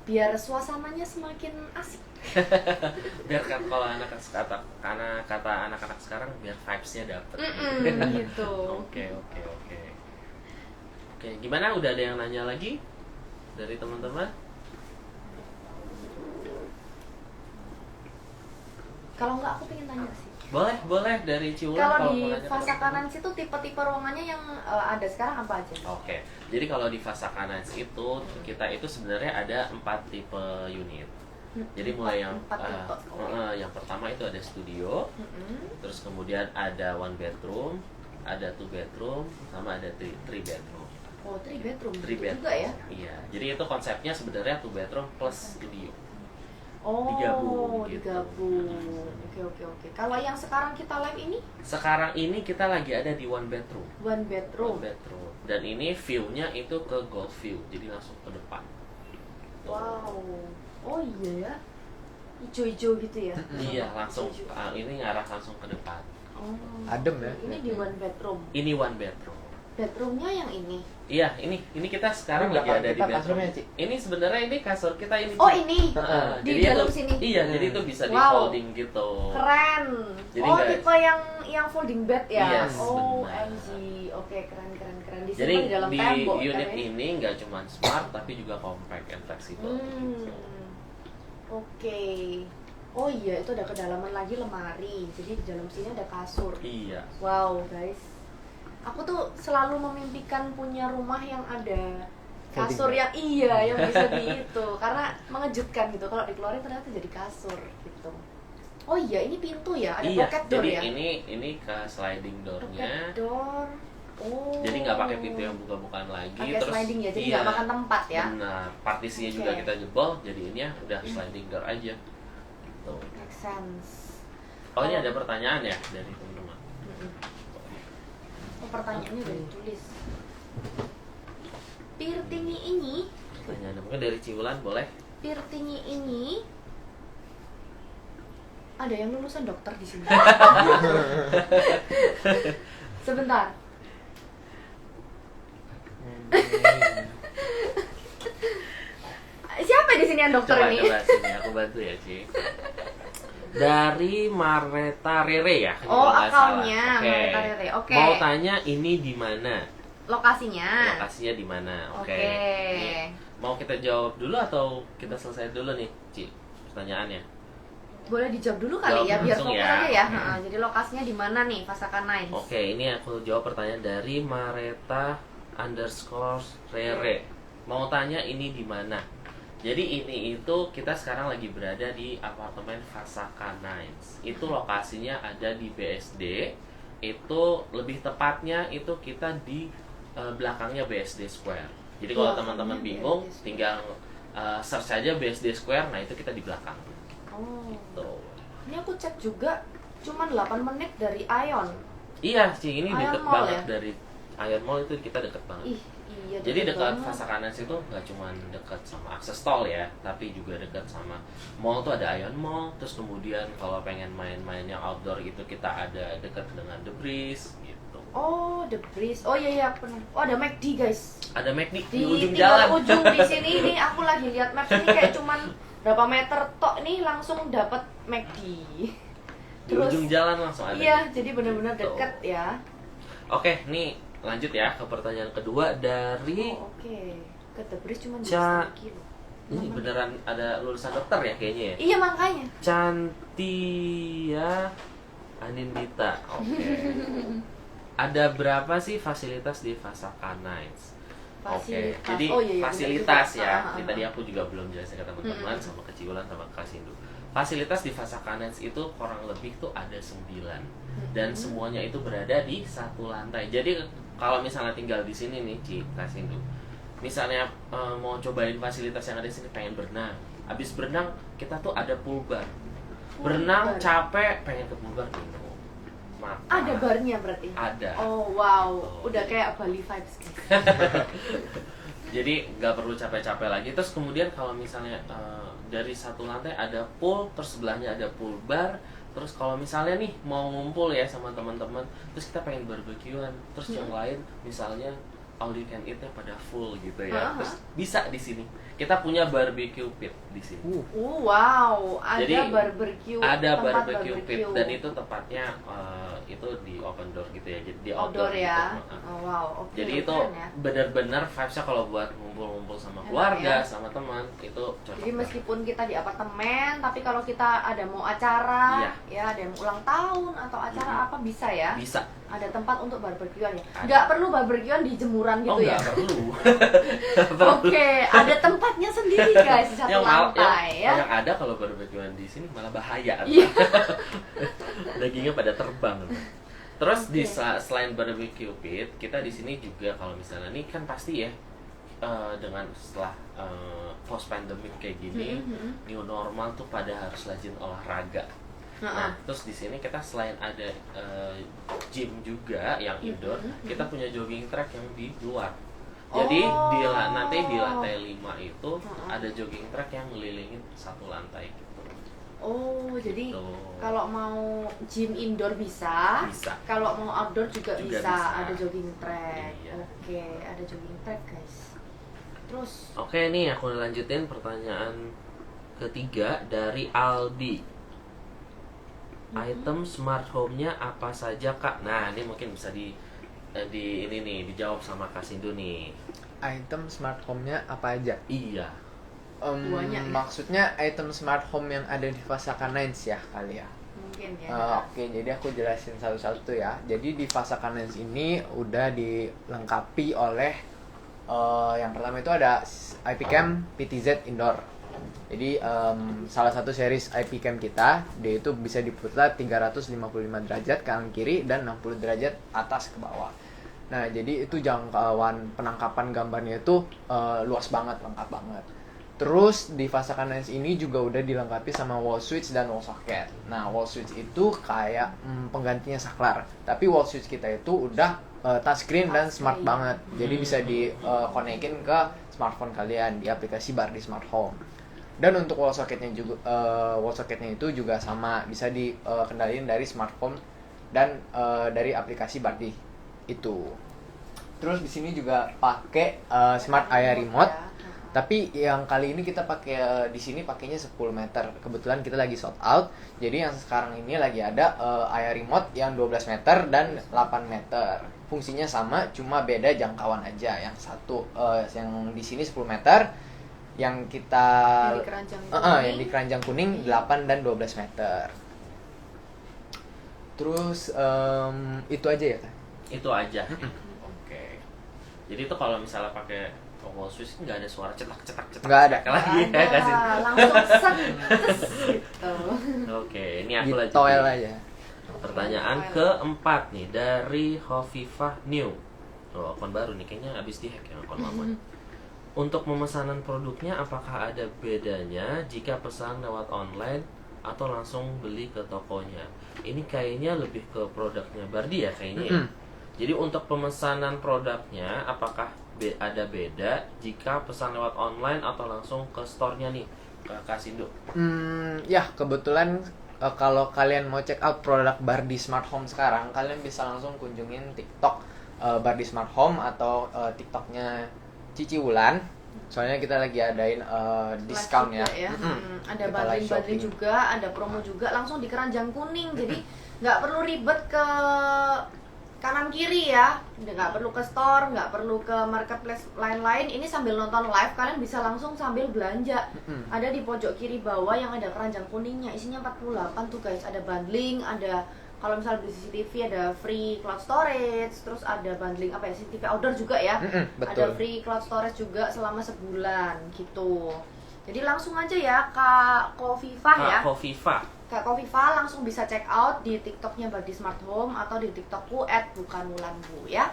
biar suasananya semakin asik. Biar kan kalau karena kata anak-anak sekarang biar vibes-nya dapet. Gitu. Oke. Oke, gimana? Udah ada yang nanya lagi dari teman-teman? Kalau nggak aku pengen tanya sih. Boleh dari Ciulan Kalau mau di nanya ke fasa teman-teman. kanan situ tipe-tipe ruangannya yang ada sekarang apa aja? Oke, jadi kalau di Fasakanes itu kita itu sebenarnya ada 4 tipe unit. Jadi mulai yang Empat tipe. yang pertama itu ada studio, Mm-mm. terus kemudian ada 1 bedroom, ada 2 bedroom, sama ada 3 bedroom. Oh, 3 bedroom. 3 Gitu bedroom. juga ya? Iya. Jadi itu konsepnya sebenarnya 2 bedroom plus studio. Oh, Digabung gitu. digabung. Oke. Kalau yang sekarang kita live ini Sekarang ini kita lagi ada di 1 bedroom. 1 bedroom. 1 bedroom. Dan ini view-nya itu ke Golf View, jadi langsung ke depan. Wow. Oh iya ya. Ijo-ijo gitu ya? Iya, langsung Ijo-ijo. ini ngarah langsung ke depan. Oh. Adem ya? Ini di 1 bedroom. Ini 1 bedroom. Bedroomnya yang ini. Iya, ini kita sekarang Ini lagi belakang ada di kita bedroom. kasurnya, Ci. Ini sebenarnya ini kasur kita ini. Oh, Ci. ini. Heeh, Di jadi dalam itu, sini. Iya, jadi itu bisa di Wow. folding gitu. Keren. Jadi Oh, nggak- tipe yang folding bed ya. Yes, Oh, benar. MG. Oke, keren. Di Jadi di dalam di tembok unit kan ya? ini nggak cuma smart tapi juga compact and flexible. Hmm. Oke. Oh iya, itu ada kedalaman lagi lemari. Jadi di dalam sini ada kasur. Iya. Wow, guys. Aku tuh selalu memimpikan punya rumah yang ada kasur Folding yang yang bisa di itu, karena mengejutkan gitu. Kalau dikeluarin ternyata jadi kasur gitu. Oh iya, ini pintu ya, ada Iya, pocket door jadi ya. ini ke sliding door-nya. Pocket door. Oh. Jadi nggak pakai pintu yang buka-bukaan lagi. Pakai Terus sliding ya, jadi iya, nggak makan tempat ya. Benar, partisinya Oke. juga kita jebol, jadi ini ya udah sliding door aja. Gitu. Make sense. Oh, ini ada pertanyaan ya dari teman-teman. Mm-mm. Oh, pertanyaannya udah ditulis. Pirtingi ini, Pertanyaan mungkin dari Ciulan boleh? Pirtingi ini ada yang lulusan dokter di sini. Sebentar. Siapa di sini yang dokter Coba, ini? sini aku bantu ya, Ci. Dari Mareta Rere ya? Oh, kalau nggak akunnya salah. Oke. Mareta Rere. Oke. Mau tanya ini di mana? Lokasinya. Lokasinya di mana? Oke. Oke. Nih, mau kita jawab dulu atau kita selesai dulu nih, Ci? Pertanyaannya. Boleh dijawab dulu kali Jawab ya, biar langsung fokus ya. aja ya. Heeh, jadi lokasinya di mana nih, Fasaka Nines? Oke, ini aku jawab pertanyaan dari Mareta _Rere. Mau tanya ini di mana? Jadi ini itu kita sekarang lagi berada di apartemen Fasaka Nights. Itu lokasinya ada di BSD. Itu lebih tepatnya itu kita di belakangnya BSD Square. Jadi kalau teman-teman Belakangnya bingung, BSD Square. tinggal search aja BSD Square. Nah itu kita di belakang. Oh. Gitu. Ini aku cek juga, cuman 8 menit dari Ion. Iya sih, ini Ion deket Mall banget ya? dari Ion Mall, itu kita deket banget. Ih, iya. Jadi deket dekat banget. Fasaka Nights itu nggak cuma dekat sama akses tol ya, tapi juga dekat sama mall tuh ada Ion Mall. Terus kemudian kalau pengen main-main yang outdoor itu kita ada dekat dengan The Breeze gitu. Oh, The Breeze. Oh iya benar. Oh, ada McD, guys. Ada McD Di di ujung tinggal jalan. ujung di sini nih aku lagi lihat maps ini kayak cuman berapa meter tok nih langsung dapat McD. Di ujung jalan langsung ada. Iya, jadi benar-benar Gitu. deket ya. Oke, nih lanjut ya ke pertanyaan kedua dari Oh, oke. Ke The Breeze cuman Ca- 2,5 kilo. ini beneran ada lulusan dokter ya kayaknya ya. Iya, makanya. Cantia Anindita. Oke. Ada berapa sih fasilitas di Fasaka Nights? Oke, Fasilitas. jadi Oh, iya, iya, fasilitas benar juga. ya. Ah, Ini tadi aku juga belum jelasin ke teman-teman Mm-mm. sama Keciulan sama Kak Sindu. Fasilitas di Fasaka Nights itu kurang lebih tuh ada 9 dan semuanya itu berada di satu lantai. Jadi kalau misalnya tinggal di sini nih, Kak Sindu, misalnya mau cobain fasilitas yang ada di sini, pengen berenang. Habis berenang kita tuh ada pool bar. Pool Berenang bar. capek, pengen ke pool bar minum. Makan. Ada barnya berarti. Ada. Oh, wow. Oh. Udah kayak Bali vibes guys. Jadi nggak perlu capek-capek lagi. Terus kemudian kalau misalnya dari satu lantai ada pool, terus sebelahnya ada pool bar. Terus kalau misalnya nih mau ngumpul ya sama teman-teman, terus kita pengen barbekyuan, terus yang lain misalnya all you can eat-nya pada full gitu ya. Terus bisa di sini. Kita punya barbecue pit di sini. Wow, ada Jadi, barbecue. Ada tempat barbecue pit dan itu tepatnya itu di open door gitu ya. Jadi di outdoor outdoor ya. gitu. Oh, wow, oke. Jadi itu keren ya. benar-benar vibes-nya kalau buat ngumpul-ngumpul sama Enak keluarga, ya. sama teman, itu cocok. Jadi banget. meskipun kita di apartemen, tapi kalau kita ada mau acara, Iya. ya ada yang ulang tahun atau acara apa bisa ya? Bisa. Ada tempat untuk barbekyuan ya. Ada. Nggak perlu barbekyuan di jemuran gitu ya. Nggak perlu. Oke, ada tempatnya sendiri guys di satu lantai ya. yang ada kalau barbekyuan di sini malah bahaya. Iya. Dagingnya pada terbang. Terus di Oke. selain barbecue pit, kita di sini juga kalau misalnya nih kan pasti ya dengan setelah post pandemic kayak gini, new normal tuh pada harus rajin olahraga. Nah, terus di sini kita selain ada gym juga yang indoor, kita punya jogging track yang di luar. Jadi nanti di lantai 5 itu ada jogging track yang ngelilingin satu lantai gitu. Oh, jadi Tuh. kalau mau gym indoor bisa, Bisa. kalau mau outdoor juga, Juga bisa. bisa. Ada jogging track. Iya. Oke, ada jogging track guys. Terus, Oke nih aku lanjutin pertanyaan ketiga dari Aldi. Item smart home-nya apa saja Kak? Nah ini mungkin bisa ini nih dijawab sama Kak Sindu nih. Item smart home-nya apa aja? Iya. Banyak ya? Maksudnya item smart home yang ada di Fasaka Nights ya kali ya? mungkin ya. Oke, jadi aku jelasin satu-satu ya. Jadi di Fasaka Nights ini udah dilengkapi oleh yang pertama itu ada IP Cam PTZ Indoor. Jadi salah satu series IP Cam kita, dia itu bisa diputar 355 derajat kanan kiri dan 60 derajat atas ke bawah. Nah, jadi itu jangkauan penangkapan gambarnya itu luas banget, lengkap banget. Terus di Fasaka Nights ini juga udah dilengkapi sama wall switch dan wall socket. Nah, wall switch itu kayak penggantinya saklar. Tapi wall switch kita itu udah touchscreen dan smart banget. Jadi bisa di-konekin ke smartphone kalian di aplikasi Bardi Smart Home. Dan untuk wall socketnya itu juga sama, bisa dikendaliin dari smartphone dan dari aplikasi Bardi itu. Terus di sini juga pakai smart area remote. Ya. Tapi yang kali ini kita pakai di sini pakainya 10 meter. Kebetulan kita lagi sold out. Jadi yang sekarang ini lagi ada area remote yang 12 meter dan 8 meter. Fungsinya sama, cuma beda jangkauan aja. Yang satu yang di sini 10 meter, yang kita Yang di keranjang kuning. yang di keranjang kuning 8 dan 12 meter. Terus itu aja ya, Kak? Itu aja. Oke. Jadi itu kalau misalnya pakai Oh, Swiss nggak ada suara cetak Nggak ada. lagi ya nggak sih? Langsung set gitu. Oke, ini aku Di toel lanjutin. aja. Pertanyaan keempat nih dari Hovifah New. Oh, akun baru nih, kayaknya habis dihack ya akun lamanya. Untuk pemesanan produknya, apakah ada bedanya jika pesan lewat online atau langsung beli ke tokonya? Ini kayaknya lebih ke produknya Bardi ya kayaknya ya. Jadi untuk pemesanan produknya, apakah ada beda jika pesan lewat online atau langsung ke store-nya nih, ke Kasindo? Ya kebetulan kalau kalian mau check out produk Bardi Smart Home sekarang, kalian bisa langsung kunjungin TikTok Bardi Smart Home atau TikToknya Cici Wulan. Soalnya kita lagi adain diskon ya. Ada Kita live bundling shopping. juga, ada promo juga, langsung di keranjang kuning. Jadi nggak perlu ribet ke kanan kiri ya, nggak perlu ke store, nggak perlu ke marketplace lain-lain. Ini sambil nonton live kalian bisa langsung sambil belanja. Ada di pojok kiri bawah yang ada keranjang kuningnya, isinya 48 tuh guys. Ada bundling, ada kalau misalnya beli CCTV ada free cloud storage, terus ada bundling apa ya, CCTV outdoor juga ya. Betul. Ada free cloud storage juga selama sebulan gitu. Jadi langsung aja ya Kak Hovifah ya. Kak Hovifah. Kak Hovifah langsung bisa check out di TikToknya Bardi Smart Home atau di TikTokku @bukanwulanbu ya.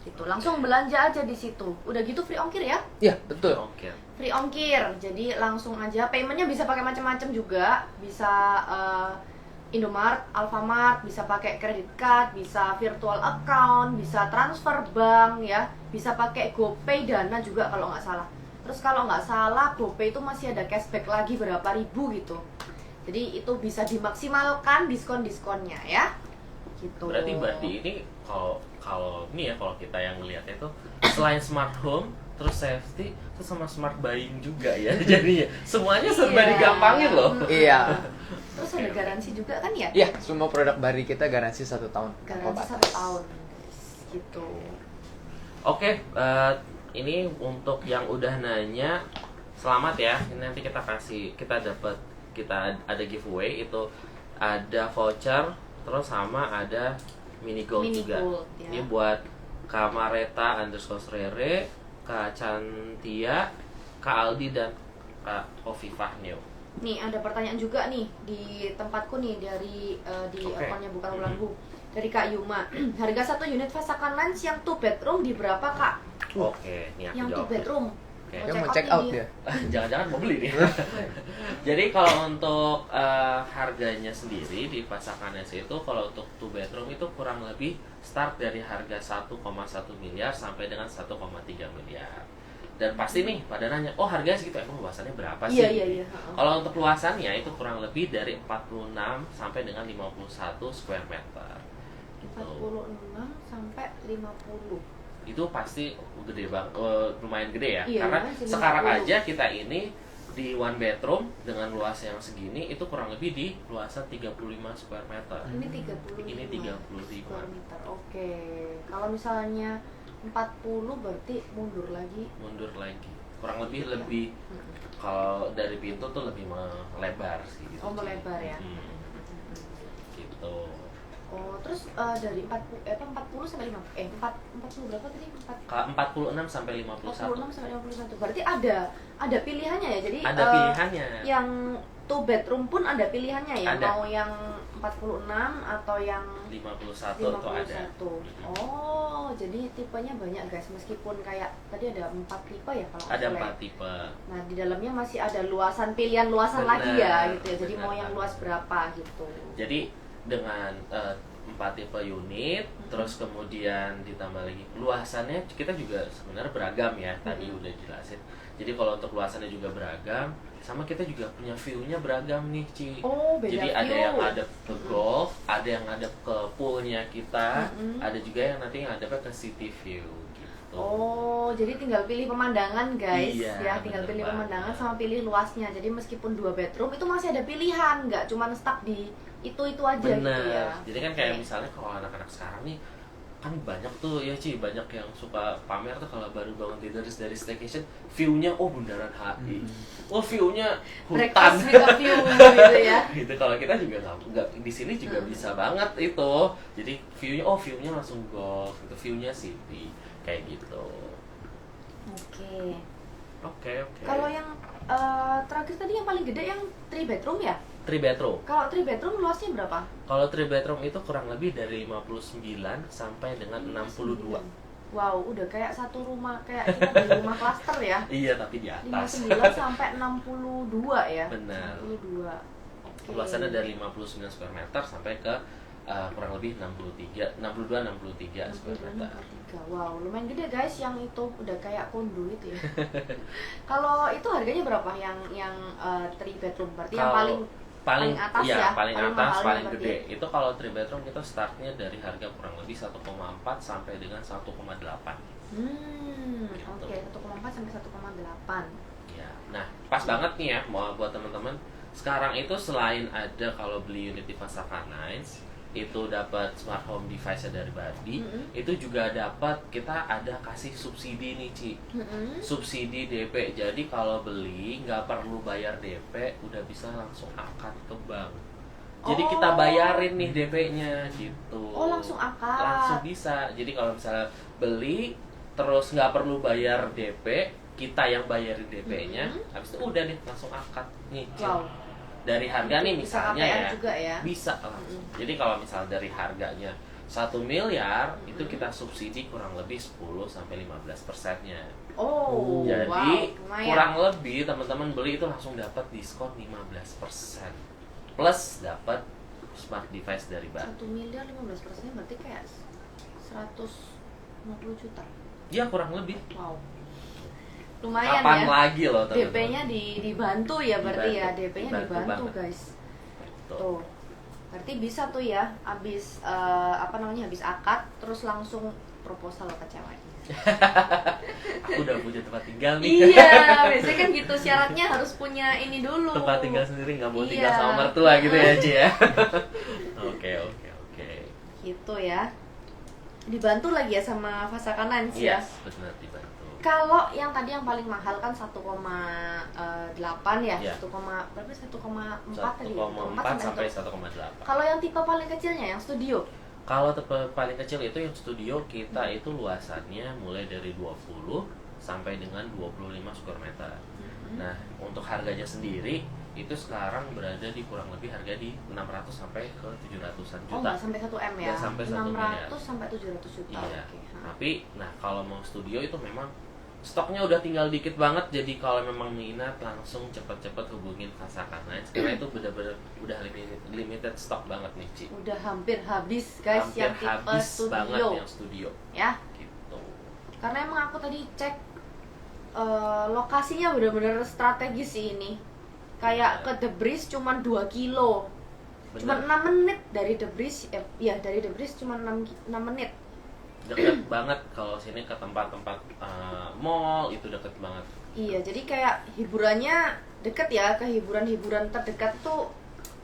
Gitu. Langsung belanja aja di situ. Udah gitu free ongkir ya. Iya betul. Oke. Free ongkir. Jadi langsung aja. Paymentnya bisa pakai macam-macam juga. Bisa Indomart, Alfamart, bisa pakai credit card, bisa virtual account, bisa transfer bank ya, bisa pakai GoPay Dana juga kalau nggak salah. Terus kalau nggak salah GoPay itu masih ada cashback lagi berapa ribu gitu. Jadi itu bisa dimaksimalkan diskon-diskonnya ya. Gitu. Berarti Bardi ini kalau ini ya, kalau kita yang ngelihatnya itu selain smart home, terus safety, terus sama smart buying juga ya. Jadinya semuanya serba Iya. digampangin loh. Iya. Terus ada garansi juga kan ya? Iya, semua produk Bardi kita garansi 1 tahun. tanpa Garansi batas. 1 tahun guys. Gitu. Oke, ini untuk yang udah nanya, selamat ya. Ini nanti kita ada giveaway, itu ada voucher, terus sama ada mini gold Mini juga. gold, ya. Ini buat Kak Mareta _Rere, Kak Cantia, Kak Aldi dan Kak Hovifah New. Nih ada pertanyaan juga nih di tempatku nih dari di Oke. akunnya Bukan Wulanbu dari Kak Yuma. Harga 1 unit Vasakan Lens yang 2 bedroom di berapa Kak? Oke, ini aku Yang 2 jawab. bedroom. Oke. Dia mau check out nih ya. Jangan-jangan mau beli nih. Jadi kalau untuk harganya sendiri di Vasakannes itu, kalau untuk 2 bedroom itu kurang lebih start dari harga 1,1 miliar sampai dengan 1,3 miliar. Dan pasti nih pada nanya, oh harganya segitu, emang luasannya berapa sih? Iya. Kalau untuk luasannya itu kurang lebih dari 46 sampai dengan 51 square meter. Gitu. 46 sampai 50. Itu pasti gede banget, lumayan gede ya. Iya, Karena masih sekarang 50. aja kita ini di 1 bedroom dengan luas yang segini itu kurang lebih di luasan 35 square meter. Ini 30. Ini 35. square meter. Oke. Kalau misalnya 40 berarti mundur lagi. Mundur lagi. Kurang lebih Iya. lebih kalau dari pintu tuh lebih melebar sih gitu. Oh, melebar ya. Gitu. Oh, terus dari 40 sampai 50 40 berapa tadi? 46 sampai 51. 46 sampai 51. Berarti ada pilihannya ya. Jadi Ada pilihannya. Yang 2 bedroom pun ada pilihannya ya. Ada. Mau yang 46 atau yang 51 tuh ada. 51. Oh, jadi tipenya banyak guys. Meskipun kayak tadi ada 4 tipe ya kalau nggak Ada salah ya. 4 tipe. Nah, di dalamnya masih ada pilihan luasan Benar, lagi ya gitu ya. Jadi benar mau yang banget. luas berapa gitu. Jadi dengan 4 tipe unit, terus kemudian ditambah lagi luasannya, kita juga sebenarnya beragam ya, tadi udah jelasin. Jadi kalau untuk luasannya juga beragam, sama kita juga punya view-nya beragam nih, Ci. Oh, beda Jadi ada view. yang ada ke golf, ada yang ada ke poolnya kita, ada juga yang nanti yang ada ke city view gitu. Oh, jadi tinggal pilih pemandangan guys. Iya, Ya, tinggal bener pilih banget. pemandangan sama pilih luasnya. Jadi meskipun 2 bedroom itu masih ada pilihan, nggak cuma stuck di itu aja Bener. gitu ya. Jadi kan kayak Oke. misalnya kalau anak-anak sekarang nih kan banyak tuh ya Ci, banyak yang suka pamer tuh kalau baru bangun tidur dari staycation, view-nya oh bundaran HI, oh view-nya hutan. Breakfast with a view gitu ya. Gitu. Kalau kita juga nggak di sini juga bisa banget itu. Jadi view-nya langsung golf gitu, view-nya city kayak gitu. Oke. Oke, oke. Kalau yang terakhir tadi yang paling gede yang 3 bedroom ya? 3 bedroom. Kalau 3 bedroom luasnya berapa? Kalau 3 bedroom itu kurang lebih dari 59 sampai dengan 62. Wow, udah kayak satu rumah, kayak kita di rumah klaster ya. Iya, tapi di atas. 59 sampai 62 ya. Benar. 62. Oke. Luasannya dari 59 square meter sampai ke kurang lebih 62 63 square meter. 63. Wow, lumayan gede guys, yang itu udah kayak kondo itu ya. Kalau itu harganya berapa yang 3 bedroom? Berarti yang paling atas iya, ya? paling atas, mahalnya paling berarti. gede. Itu kalau 3 bedroom kita startnya dari harga kurang lebih 1,4 sampai dengan 1,8. Gitu. Oke, 1,4 sampai 1,8. Ya. Nah, pas banget nih ya mau buat teman-teman. Sekarang itu selain ada kalau beli unit di Fasaka Nights itu dapat smart home device dari Barbie, itu juga dapat kita ada kasih subsidi nih Ci. Subsidi DP. Jadi kalau beli nggak perlu bayar DP, udah bisa langsung akad ke bank. Jadi kita bayarin nih DP-nya gitu. Oh, langsung akad. Langsung bisa. Jadi kalau misalnya beli terus nggak perlu bayar DP, kita yang bayarin DP-nya, habis itu udah nih langsung akad nih. Wow. Dari harga nih Bisa misalnya KPR ya, juga ya? bisa langsung. Jadi kalau misal dari harganya 1 miliar, itu kita subsidi kurang lebih 10 sampai 15%-nya. Oh, Jadi wow, lumayan. kurang lebih teman-teman beli itu langsung dapat diskon 15%. Plus dapat smart device dari Barbie. 1 miliar 15%-nya berarti kayak 150 juta. Ya kurang lebih. Wow. Lumayan Kapan ya. lagi loh teman-teman? DP-nya dibantu ya berarti ya. Dibantu. DP-nya Dibantu dibantu banget. guys. Tuh. Tuh. Berarti bisa tuh ya habis habis akad terus langsung proposal ke cewek. Aku udah punya tempat tinggal nih. Iya, biasanya kan gitu syaratnya harus punya ini dulu. Tempat tinggal sendiri, nggak mau tinggal Iya. sama mertua gitu ya Ci ya. Oke. Gitu ya. Dibantu lagi ya sama Fasaka Nights ya. Yes, benar dibantu. Kalau yang tadi yang paling mahal kan 1,8 ya, Iya. 1, berapa 1,4 tadi? 1,4 sampai 1. 1,8. Kalau yang tipe paling kecilnya yang studio? Kalau tipe paling kecil itu yang studio kita itu luasannya mulai dari 20 sampai dengan 25 square meter. Nah, untuk harganya sendiri itu sekarang berada di kurang lebih harga di 600 sampai ke 700-an Oh, juta. nggak sampai 1 M ya? Nggak sampai 1 miliar. 600 sampai 700 juta. Iya. Oke. Tapi nah kalau mau studio itu memang stoknya udah tinggal dikit banget, jadi kalau memang minat langsung cepet-cepet hubungin Fasaka Nights karena itu benar-benar udah limited stock banget nih Ci. Udah hampir habis guys Hampir yang tipe habis banget studio yang studio ya. gitu. Karena emang aku tadi cek lokasinya benar-benar strategis sih ini. Kayak ke The Breeze cuman 2 kilo. Cuma Bener. 6 menit dari The Breeze, dari The Breeze cuma 6 menit. Deket banget kalau sini ke tempat-tempat mall itu deket banget. Iya, jadi kayak hiburannya deket ya, ke hiburan-hiburan terdekat tuh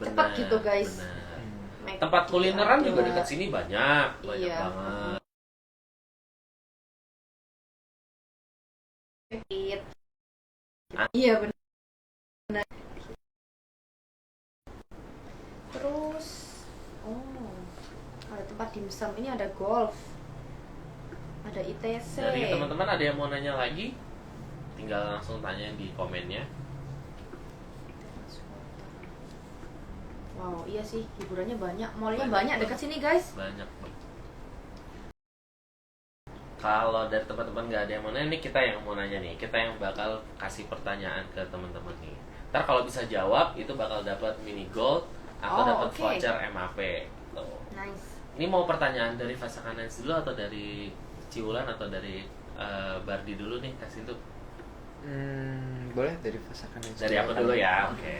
cepat Bener, gitu guys. bener. McD Tempat kulineran juga ada. dekat sini banyak Iya. banget. Iya benar. Terus, ada tempat dimsum. Ini ada golf, ada ITC. Dari teman-teman ada yang mau nanya lagi? Tinggal langsung tanya di komennya. Wow, iya sih, hiburannya banyak. Mallnya banyak dekat sini guys. Banyak banget. Kalau dari teman-teman nggak ada yang mau nanya, nih kita yang mau nanya nih. Kita yang bakal kasih pertanyaan ke teman-teman nih. Ntar kalau bisa jawab, itu bakal dapat mini gold atau Oh, dapat oke. voucher MAP. Tuh. Nice. Ini mau pertanyaan dari Fasaka Nights dulu atau dari Ciulan atau dari Bardi dulu nih, kasih tuh. Boleh dari Fasaka Nights. Dari aku dulu ya, oke.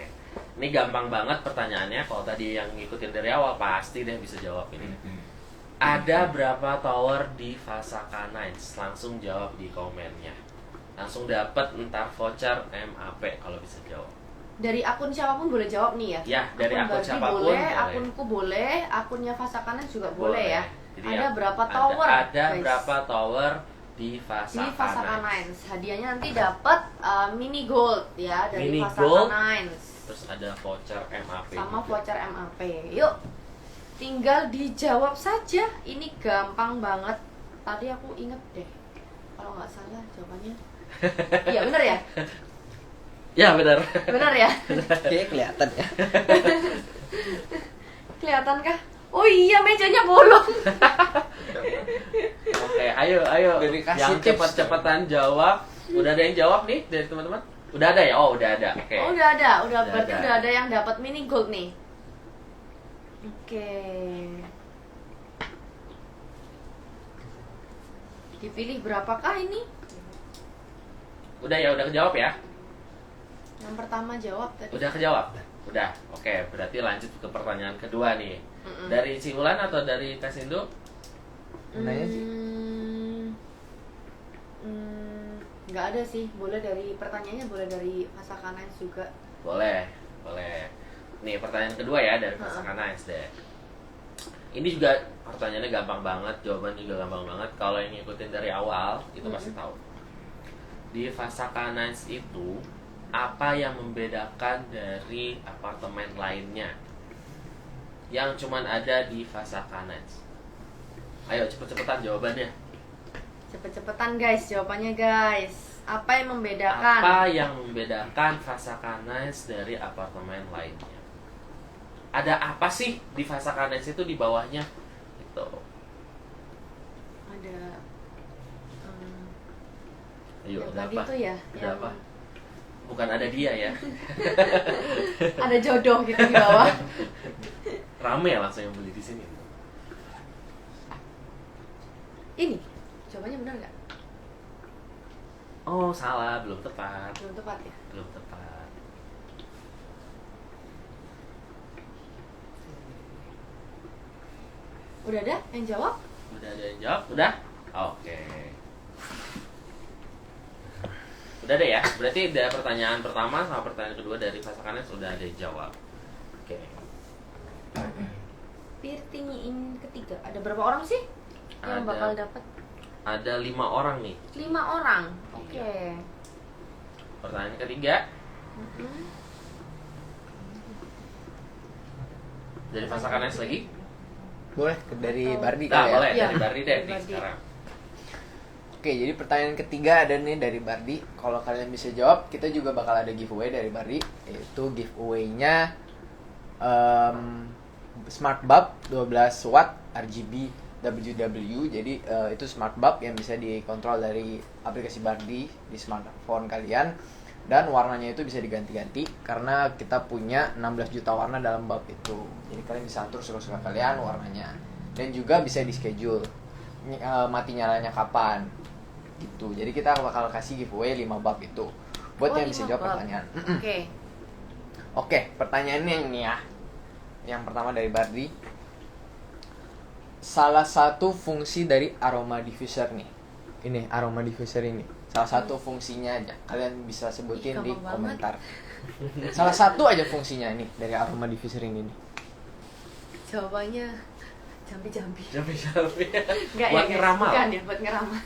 Ini gampang banget pertanyaannya. Kalau tadi yang ngikutin dari awal pasti deh bisa jawab ini. Ada berapa tower di Fasaka Nights? Langsung jawab di komennya. Langsung dapat ntar voucher MAP kalau bisa jawab. Dari akun siapapun boleh jawab nih ya. Ya, dari akun Barbie siapapun boleh, boleh. akunku boleh, akunnya Fasaka Nights juga boleh ya. Jadi Ada ya, berapa tower? Ada guys? berapa tower di Di Fasaka Fasaka Nights? Nights. Hadiahnya nanti dapat mini gold ya dari Mini Fasaka gold. Nights. Terus ada voucher MAP Sama juga. voucher MAP. Yuk, tinggal dijawab saja. Ini gampang banget. Tadi aku inget deh, kalau nggak salah jawabannya Iya bener ya? Ya benar. Bener ya? Kayaknya kelihatan ya. Kelihatan kah? Oh iya, mejanya bolong. Oke, ayo. Dari kasih Yang tips. cepat-cepatan jawab. Udah ada yang jawab nih dari teman-teman? Udah ada ya? Oh, udah ada. Oke. Oh udah ada, berarti ada. udah ada yang dapat mini gold nih. Oke. Dipilih berapakah ini? Udah ya, udah kejawab ya? Yang pertama jawab tadi. Udah kejawab? Udah. Oke, berarti lanjut ke pertanyaan kedua nih. Mm-mm. Dari si Ulan atau dari Kasindo? Nanya sih. Nggak ada sih. Boleh dari pertanyaannya, boleh dari Fasakanan juga. Boleh. Nih, pertanyaan kedua ya dari Fasakana SD. Ini juga pertanyaannya gampang banget, jawabannya juga gampang banget. Kalau yang ngikutin dari awal, itu pasti tahu. Di Fasakana itu, apa yang membedakan dari apartemen lainnya yang cuman ada di Fasakana? Ayo cepet-cepetan jawabannya. Cepet-cepetan guys, jawabannya guys. Apa yang membedakan? Apa yang membedakan Fasakana dari apartemen lainnya? Ada apa sih di Fasakana itu di bawahnya? Gitu. Ada Ayo, yang ada tadi apa? tuh ya, Ada yang apa? Bukan ada dia ya. ada jodoh gitu di bawah. Rame langsung yang beli di sini. Ini, jawabannya benar nggak? Oh, salah, belum tepat. Belum tepat ya? Belum tepat. Udah ada yang jawab? Udah ada yang jawab? Udah? Oke. Udah deh ya. Berarti dari pertanyaan pertama sama pertanyaan kedua dari Fasakana sudah ada yang jawab. Oke. Pirtinyiin ketiga. Ada berapa orang sih yang Ada. bakal dapat? Ada 5 orang nih. 5 orang. Oke. Iya. Pertanyaan ketiga Mm-mm. dari Fasakana lagi. Boleh dari Atau- Bardi Nah, kali ya. boleh Iya. dari Bardi deh Dari nih Bardi. sekarang. Oke, jadi pertanyaan ketiga ada nih dari Bardi. Kalau kalian bisa jawab, kita juga bakal ada giveaway dari Bardi. Yaitu giveaway-nya Smart Bulb 12 watt RGB WW. Jadi itu smart bulb yang bisa dikontrol dari aplikasi Bardi di smartphone kalian. Dan warnanya itu bisa diganti-ganti karena kita punya 16 juta warna dalam bulb itu. Jadi kalian bisa atur suka-suka kalian warnanya. Dan juga bisa di schedule mati nyalanya kapan gitu. Jadi kita bakal kasih giveaway 5 bulb itu buat Oh, yang bisa 5 jawab bulb. pertanyaan. Oke. Oke, pertanyaannya ini ya. Yang pertama dari Bardi. Salah satu fungsi dari aroma diffuser nih. Ini aroma diffuser ini. Salah satu fungsinya aja. Kalian bisa sebutin Ih, di gampang komentar. Salah satu aja fungsinya nih dari aroma diffuser ini nih. Jawabannya jambi-jambi. Jambi-jambi. Enggak Buat ya, guys. ngeramal. Bukan ya, buat ngeramal.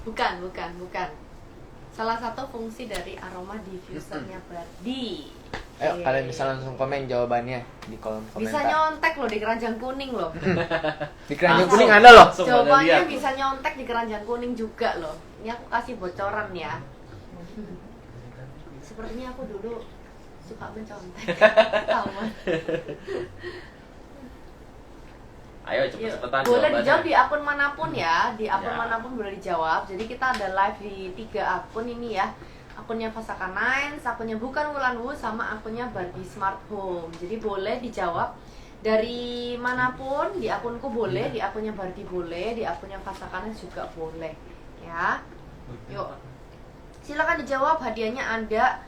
Bukan. Salah satu fungsi dari aroma diffusernya Bardi. Ayo Oke. kalian bisa langsung komen jawabannya di kolom Bisa komentar. nyontek loh di keranjang kuning loh. Di keranjang Langsung. kuning ada loh. Langsung pada Jawabannya lihat. bisa nyontek di keranjang kuning juga loh. Ini aku kasih bocoran ya. Sepertinya aku dulu suka mencontek. Ketahuan. Ayo Yuk, cepet-cepetan boleh jawabannya. dijawab di akun manapun ya, di akun Ya. manapun boleh dijawab. Jadi kita ada live di 3 akun ini ya. Akunnya Fasaka Nines, akunnya Bukan Wulanwu, sama akunnya Bardi Smart Home. Jadi boleh dijawab dari manapun, di akunku boleh, di akunnya Bardi boleh, di akunnya Fasaka Nines juga boleh. Ya. Yuk. Silakan dijawab, hadiahnya ada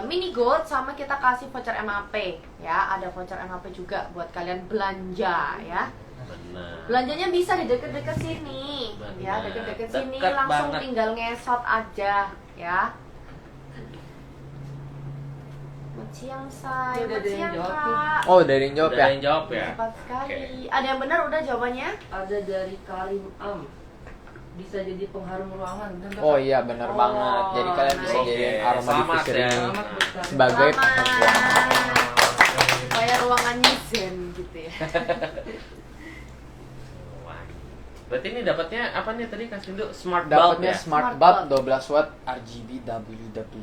mini gold sama kita kasih voucher MAP ya. Ada voucher MAP juga buat kalian belanja ya. Benar. Belanjanya bisa di deket-deket sini ya, Benar. deket-deket sini Deket langsung banget. tinggal ngesot aja ya. Selamat siang say, Udah selamat ada yang siang jawab kak. Oh, dari yang jawab Udah ya. ada yang jawab ya? Cepat sekali. Oke. Ada yang benar udah jawabannya? Ada dari Karim Am. Bisa jadi pengharum ruangan. Bener nggak, Oh Kak? iya bener Oh, banget. Jadi kalian bisa nice. jadiin aroma Selamat diffuser ya. ini Selamat buat Karim. sebagai Selamat. pengharum ruangan. Supaya ruangannya zen gitu ya. Wah. Berarti ini dapatnya apa nih tadi kasih dulu smart bulb Dapatnya ya? smart Smart bulb bulb. 12 watt RGB WW.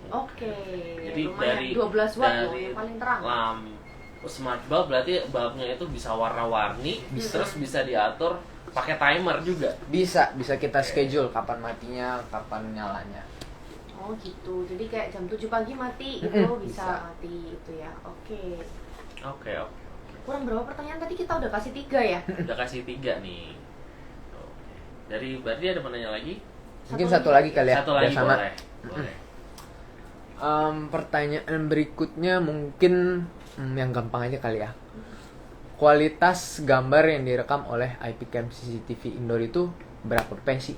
Oke. Jadi lumayan. dari 12 watt loh, dari yang paling terang. smart bulb berarti bulbnya itu bisa warna-warni, terus bisa diatur pakai timer juga. Bisa kita schedule kapan matinya, kapan nyalanya. Oh gitu. Jadi kayak jam 7 pagi mati itu Mm-mm, bisa bisa. mati itu ya. Oke. Oke. Kurang berapa pertanyaan tadi kita udah kasih 3 ya? Udah kasih 3 nih. Oke. Dari berarti ada menanya lagi? Mungkin satu lagi kali ya. Satu biar lagi sama. boleh. Pertanyaan berikutnya mungkin yang gampang aja kali ya. Kualitas gambar yang direkam oleh IP cam CCTV indoor itu berapa P sih?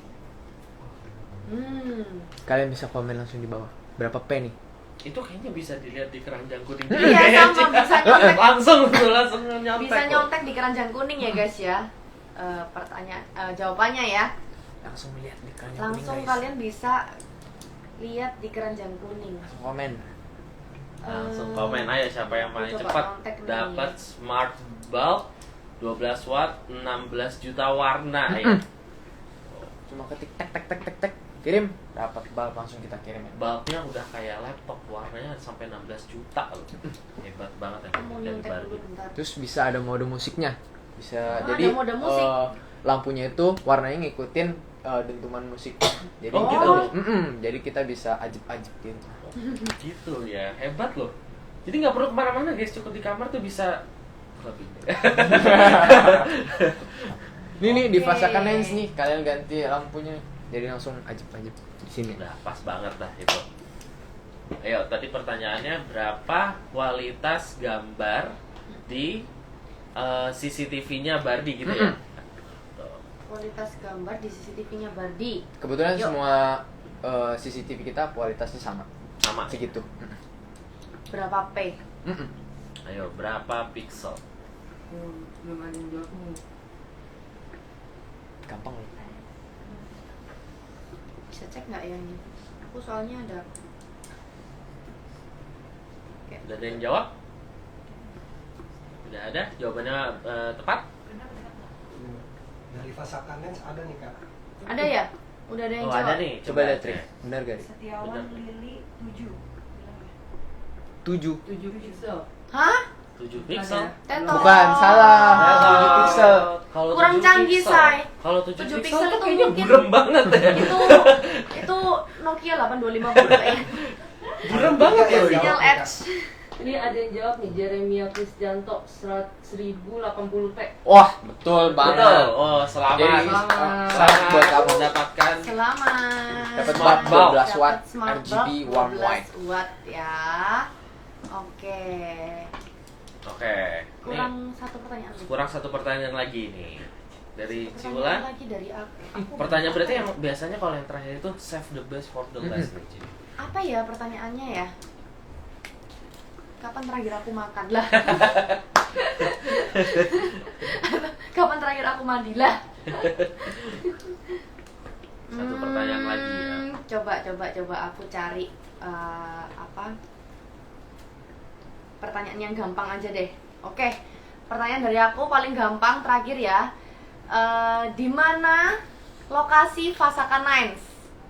Kalian bisa komen langsung di bawah. Berapa P nih? Itu kayaknya bisa dilihat di keranjang kuning. Iya sama bisa nyontek. langsung nyontek. Bisa nyontek di keranjang kuning ya guys ya. Jawabannya ya. Langsung lihat di keranjang Langsung kuning, guys. kalian bisa lihat di keranjang kuning. Langsung komen. Langsung komen aja siapa yang paling Coba cepat kontak nih. dapat smart bulb 12 watt 16 juta warna ya. Cuma ketik tek kirim, dapat bulb langsung kita kirim ya. Bulbnya udah kayak laptop, warnanya sampai 16 juta loh. Hebat banget ya Mau dari nyontek dulu Barbie. bentar. Terus bisa ada mode musiknya. Bisa Oh, jadi ada mode musik. lampunya itu warnanya ngikutin dentuman musik. Jadi Oh, kita gitu. jadi kita bisa ajib-ajib gitu. Gitu ya, hebat loh. Jadi nggak perlu kemana-mana guys, cukup di kamar tuh bisa. Ini di Oke. Vasakan Lens nih, kalian ganti lampunya. Jadi langsung ajib-ajib di sini. Udah pas banget dah itu. Ayo, tadi pertanyaannya berapa kualitas gambar di CCTV-nya Barbie gitu ya? Kualitas gambar di CCTV-nya Barbie. Kebetulan Yuk. semua CCTV kita kualitasnya sama. Sama. Segitu. Berapa P? Ayo, berapa pixel? Belum ada yang jawab nih. Gampang loh. Bisa cek nggak ya ini? Aku soalnya ada. Oke. Udah ada yang jawab? Udah ada? Jawabannya tepat? Dari Vasakan Lens ada nih kak. Ada ya? Udah ada yang Oh, jawab? ada nih. Coba lihat Tri. Benar gak? Ri? Setiawan Benar. Lili 7. 7. 7 pixel. Hah? 7 pixel. Tetot. Bukan, salah. Tetot. 7 pixel. Kalau Kurang 7 canggih, pixel. Say. Kalau 7 7 pixel, pixel tuh itu kayaknya mungkin- burem banget ya. Itu Nokia 8250 ya. Burem banget ya. Sinyal Kak. Edge. Ini ada yang jawab nih, Jeremia Kristianto 1080p. Wah, betul banget. Betul. Oh, selamat. Jadi, Selamat. selamat buat kamu. mendapatkan Selamat. Dapat Smart bulb bulb. 12 watt Dapat smart RGB bulb warm 12 white. watt ya. Oke. Oke. Nih, Satu pertanyaan lagi. kurang satu pertanyaan lagi nih. Dari Pertanyaan Ciulan. lagi dari aku. Pertanyaan berarti yang biasanya kalau yang terakhir itu save the best for the last nih, Ci. Apa ya pertanyaannya ya? Kapan terakhir aku makan lah? Kapan terakhir aku mandi lah? Satu pertanyaan lagi ya. Coba aku cari apa? Pertanyaan yang gampang aja deh. Oke, pertanyaan dari aku paling gampang terakhir ya. Di mana lokasi Vasakan Nines?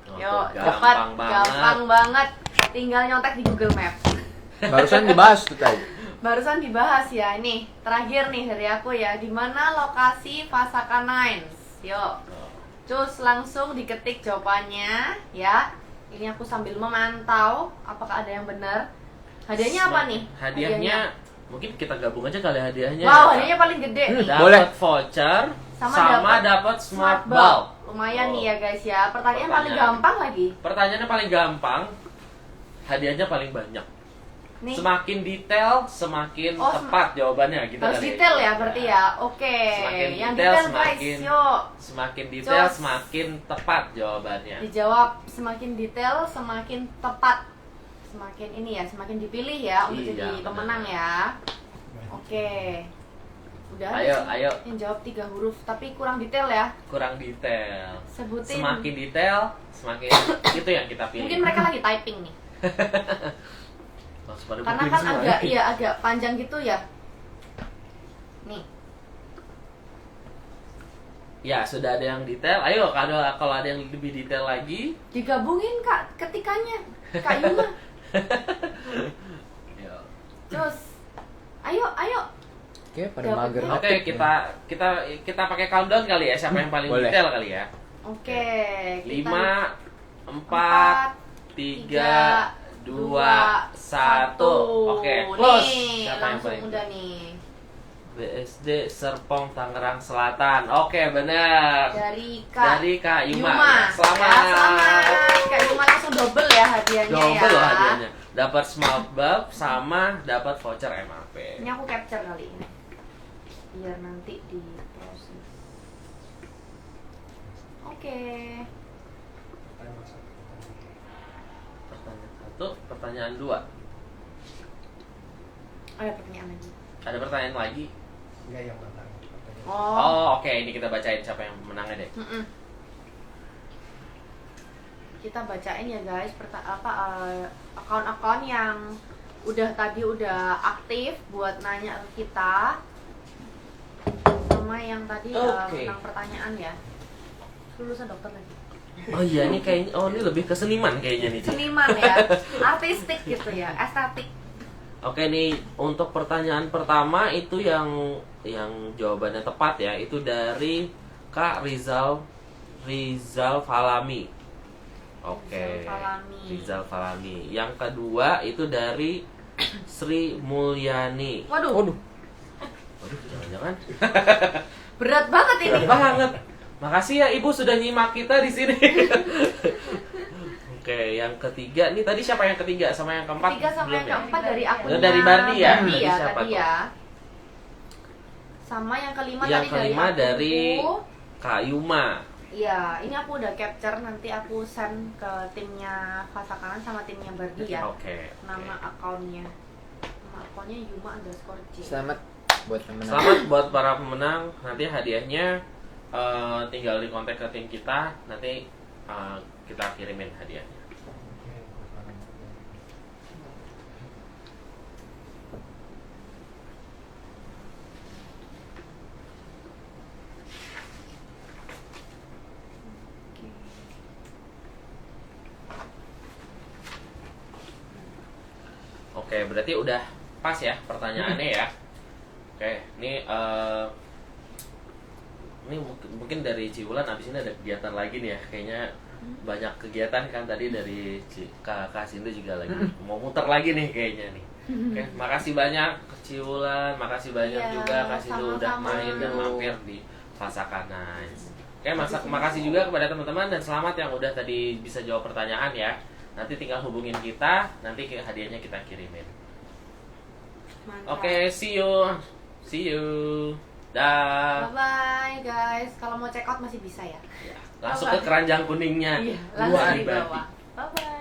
Oh, Yuk, tuh, cepat, gampang banget. gampang banget. Tinggal nyontek di Google Maps. Barusan dibahas tuh tadi. Barusan dibahas ya, ini terakhir nih dari aku ya. Di mana lokasi Vasakan Nines? Yuk, cus langsung diketik jawabannya ya. Ini aku sambil memantau apakah ada yang benar. Hadiahnya apa nih? Hadiahnya mungkin kita gabung aja kali hadiahnya. Wow, hadiahnya paling gede nih. Boleh. Dapat voucher Sama sama dapat smart bulb. Lumayan Oh. nih ya guys ya. Pertanyaan paling gampang lagi. Pertanyaannya paling gampang, hadiahnya paling banyak. Nih. Semakin detail, semakin Oh, tepat jawabannya gitu Harus kali. detail ya berarti ya. Oke. Semakin Yang detail, detail guys, semakin- yuk. Semakin detail, Cus. semakin tepat jawabannya. Dijawab semakin detail, semakin tepat. Semakin ini ya, semakin dipilih ya untuk Iya, jadi benar. pemenang ya. Oke. Udah ada Ayo, sih ayo. yang jawab 3 huruf tapi kurang detail ya. Kurang detail. Sebutin. Semakin detail, semakin itu yang kita pilih. Mungkin mereka lagi typing nih. Langsung pada Karena booking kan semua. agak panjang gitu ya. Nih. Ya, sudah ada yang detail. Ayo, kalau ada yang lebih detail lagi. Digabungin Kak ketikannya. Kak Yuma. Ya. Terus. Ayo. Oke, pada Dapat mager. ya? Oke, kita pakai countdown kali ya, siapa yang paling Boleh. detail kali ya. Oke. 5 4 3 2 1. Oke, close. Nih, Siapa yang langsung paling udah nih. BSD Serpong Tangerang Selatan. Oke, benar. Dari Kak Yuma. Yuma. Selamat. Ya, selamat. Kak Yuma langsung double ya hadiahnya ya. Double loh hadiahnya. Dapat smart bulb sama dapat voucher MAP. Ini aku capture kali ini. Biar nanti diproses. Oke. Pertanyaan 1, pertanyaan 2. Ada pertanyaan lagi. Ada pertanyaan lagi? Enggak yang menang. Oh. Oke, ini kita bacain siapa yang menangnya deh. Mm-mm. Kita bacain ya guys, akun-akun yang udah aktif buat nanya ke kita, sama yang tadi Oke. menang pertanyaan ya. Lulusan dokter lagi. Oh iya, ini kayaknya ini lebih ke seniman kayaknya nih. Ci. Seniman ya, artistik gitu ya, estetik. Oke nih, untuk pertanyaan pertama itu yang jawabannya tepat ya, itu dari Kak Rizal Falami. Oke. Rizal Falami. Yang kedua itu dari Sri Mulyani. Waduh, Waduh, jangan-jangan. berat banget ini. Berat banget. Makasih ya Ibu sudah nyimak kita di sini. Oke, yang ketiga nih tadi siapa yang ketiga sama yang keempat? Ketiga sama Belum yang ya? keempat dari akunnya Oh, dari Bardi ya? Bardi Tadi ya, siapa tadi tuh? ya. Sama yang kelima Yang tadi kelima dari akunku. Kak Yuma. Iya, ini aku udah capture, nanti aku send ke timnya Fasakanan sama timnya Bardi ya. Oke. Nama akunnya. Nama akunnya Yuma_J. Selamat buat teman-teman. Selamat buat para pemenang. Nanti hadiahnya tinggal di kontak ke tim kita. Nanti kita kirimin hadiahnya. Oke, berarti udah pas ya pertanyaannya ya. Oke, ini mungkin dari Ciulan abis ini ada kegiatan lagi nih ya. Kayaknya banyak kegiatan kan tadi dari Kak Sindu juga lagi mau muter lagi nih kayaknya nih. Oke, makasih banyak Ciulan, makasih banyak Iya, juga Kak Sindu udah sama-sama. main dan mampir di Fasakana. Oke, makasih juga kepada teman-teman dan selamat yang udah tadi bisa jawab pertanyaan ya. Nanti tinggal hubungin kita, nanti hadiahnya kita kirimin. Mantap. Oke, see you. Dah. Bye bye guys. Kalau mau check out masih bisa ya. Langsung ke keranjang kuningnya. Iya, langsung di Pribadi. bawah. Bye bye.